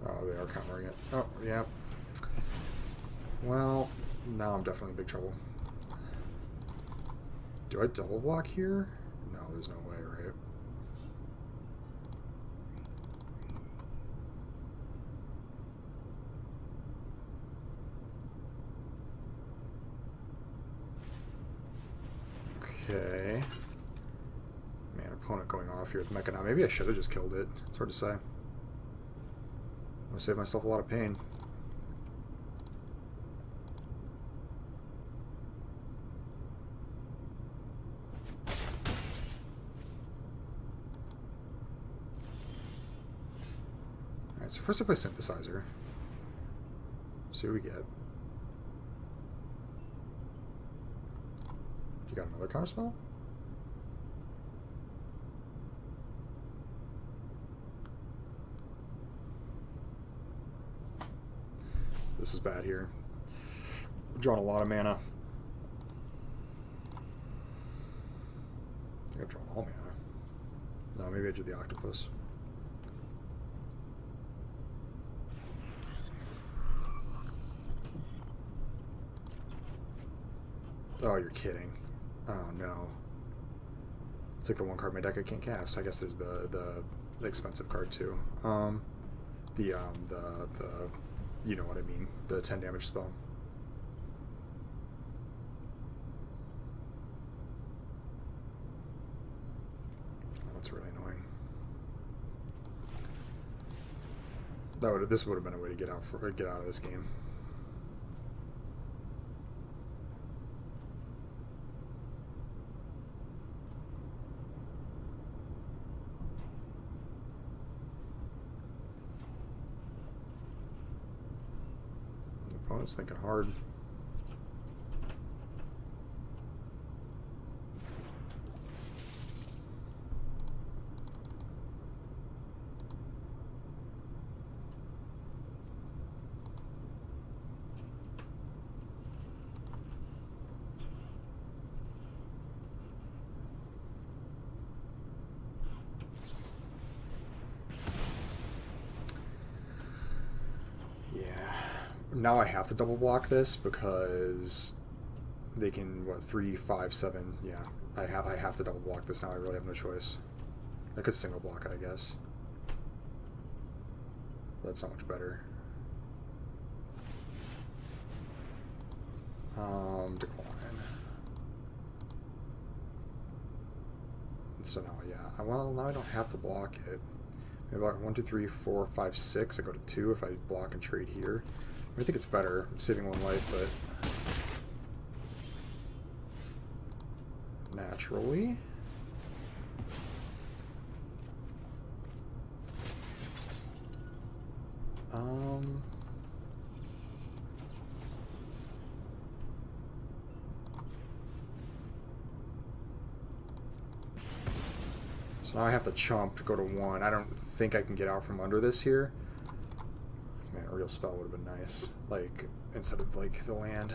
Oh, they are countering it. Oh, yeah. Well, now I'm definitely in big trouble. Do I double block here? No, there's no way, right? Okay. Man, opponent going off here with Mechanaut. Maybe I should have just killed it. It's hard to say. I'm gonna save myself a lot of pain. Alright, so first I play Synthesizer. See what we get. You got another counterspell? This is bad here. I'm drawing a lot of mana. I think I've drawn all mana. No, maybe I drew the octopus. Oh, you're kidding. Oh no. It's like the one card in my deck I can't cast. I guess there's the expensive card too. The you know what I mean. The 10 damage spell. Oh, that's really annoying. This would have been a way to get out of this game. Opponent's thinking hard. Now I have to double block this because they can, what, 3, 5, 7. Yeah, I have to double block this now. I really have no choice. I could single block it, I guess. That's not much better. Decline. So now, yeah. Well, now I don't have to block it. Maybe block 1, 2, 3, 4, 5, 6. I go to 2 if I block and trade here. I think it's better. I'm saving 1 life, but naturally. So now I have to chomp to go to 1. I don't think I can get out from under this here. Man, a real spell would have been nice. Like, instead of, like, the land.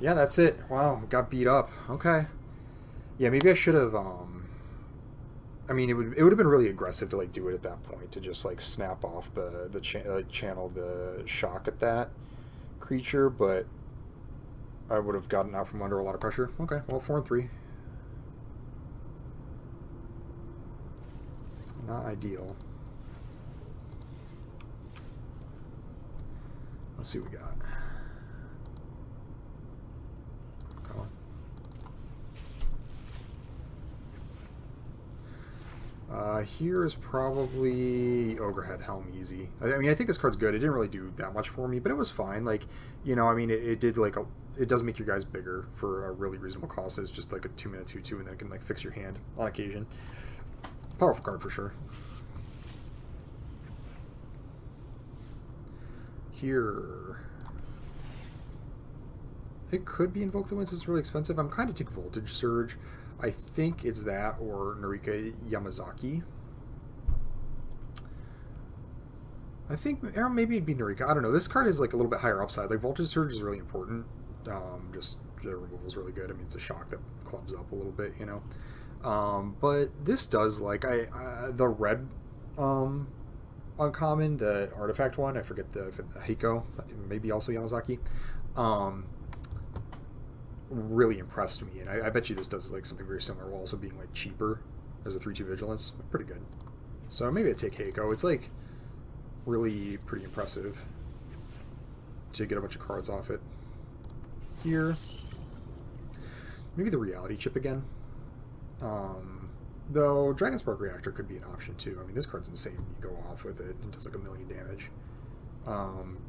Yeah, that's it. Wow, got beat up. Okay. Yeah, maybe I should have, I mean, it would have been really aggressive to, like, do it at that point. To just, like, snap off channel the shock at that creature, but I would have gotten out from under a lot of pressure. Okay, well, 4 and 3. not ideal. Let's see what we got. Go on. Here is probably Ogrehead Helm easy. I mean, I think this card's good. It didn't really do that much for me, but it was fine. Like, you know, I mean, it did like it does make your guys bigger for a really reasonable cost. It's just like a 2-mana 2/2, and then it can like fix your hand on occasion. Powerful card for sure. Here, it could be Invoke the Winds. It's really expensive. I'm kind of taking Voltage Surge. I think it's that or Narika Yamazaki. I think, or maybe it'd be Narika. I don't know. This card is like a little bit higher upside. Like Voltage Surge is really important. Just the removal is really good. I mean, it's a shock that clubs up a little bit, you know. But this does like the red uncommon, the artifact one. I forget the Heiko. Maybe also Yamazaki. Really impressed me, and I bet you this does like something very similar while also being like cheaper as a 3/2 vigilance. Pretty good. So maybe I take Heiko. It's like really pretty impressive to get a bunch of cards off it. Here, maybe the reality chip again. Though Dragon Spark Reactor could be an option too. I mean, this card's insane. You go off with it and does like 1,000,000 damage.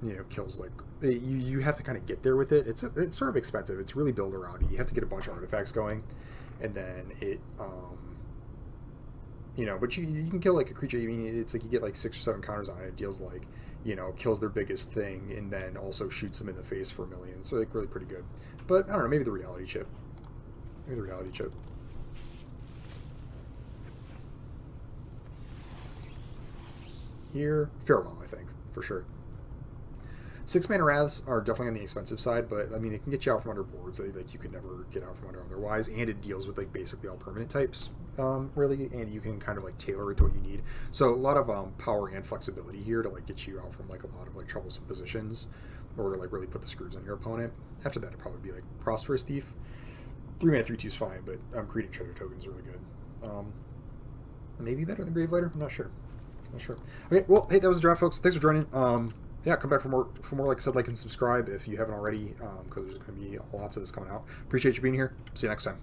You know, kills like you have to kind of get there with it. It's sort of expensive. It's really built around it. You have to get a bunch of artifacts going, and then it you know, but you can kill like a creature. I mean, it's like you get like 6 or 7 counters on it. It deals like, you know, kills their biggest thing and then also shoots them in the face for 1,000,000. So like really pretty good. But I don't know, maybe the reality chip. Maybe the reality chip. Here, Farewell, I think, for sure. 6-mana Wraths are definitely on the expensive side, but I mean, it can get you out from under boards that like you could never get out from under otherwise, and it deals with like basically all permanent types, really, and you can kind of like tailor it to what you need. So a lot of power and flexibility here to like get you out from like a lot of like troublesome positions, or to like really put the screws on your opponent. After that, it'd probably be like Prosperous Thief. 3-mana 3/2 is fine, but creating treasure token is really good. Maybe better than Gravelighter. I'm not sure. Okay, well, hey, that was the draft, folks. Thanks for joining. Yeah, come back for more. Like I said, like and subscribe if you haven't already, because there's going to be lots of this coming out. Appreciate you being here. See you next time.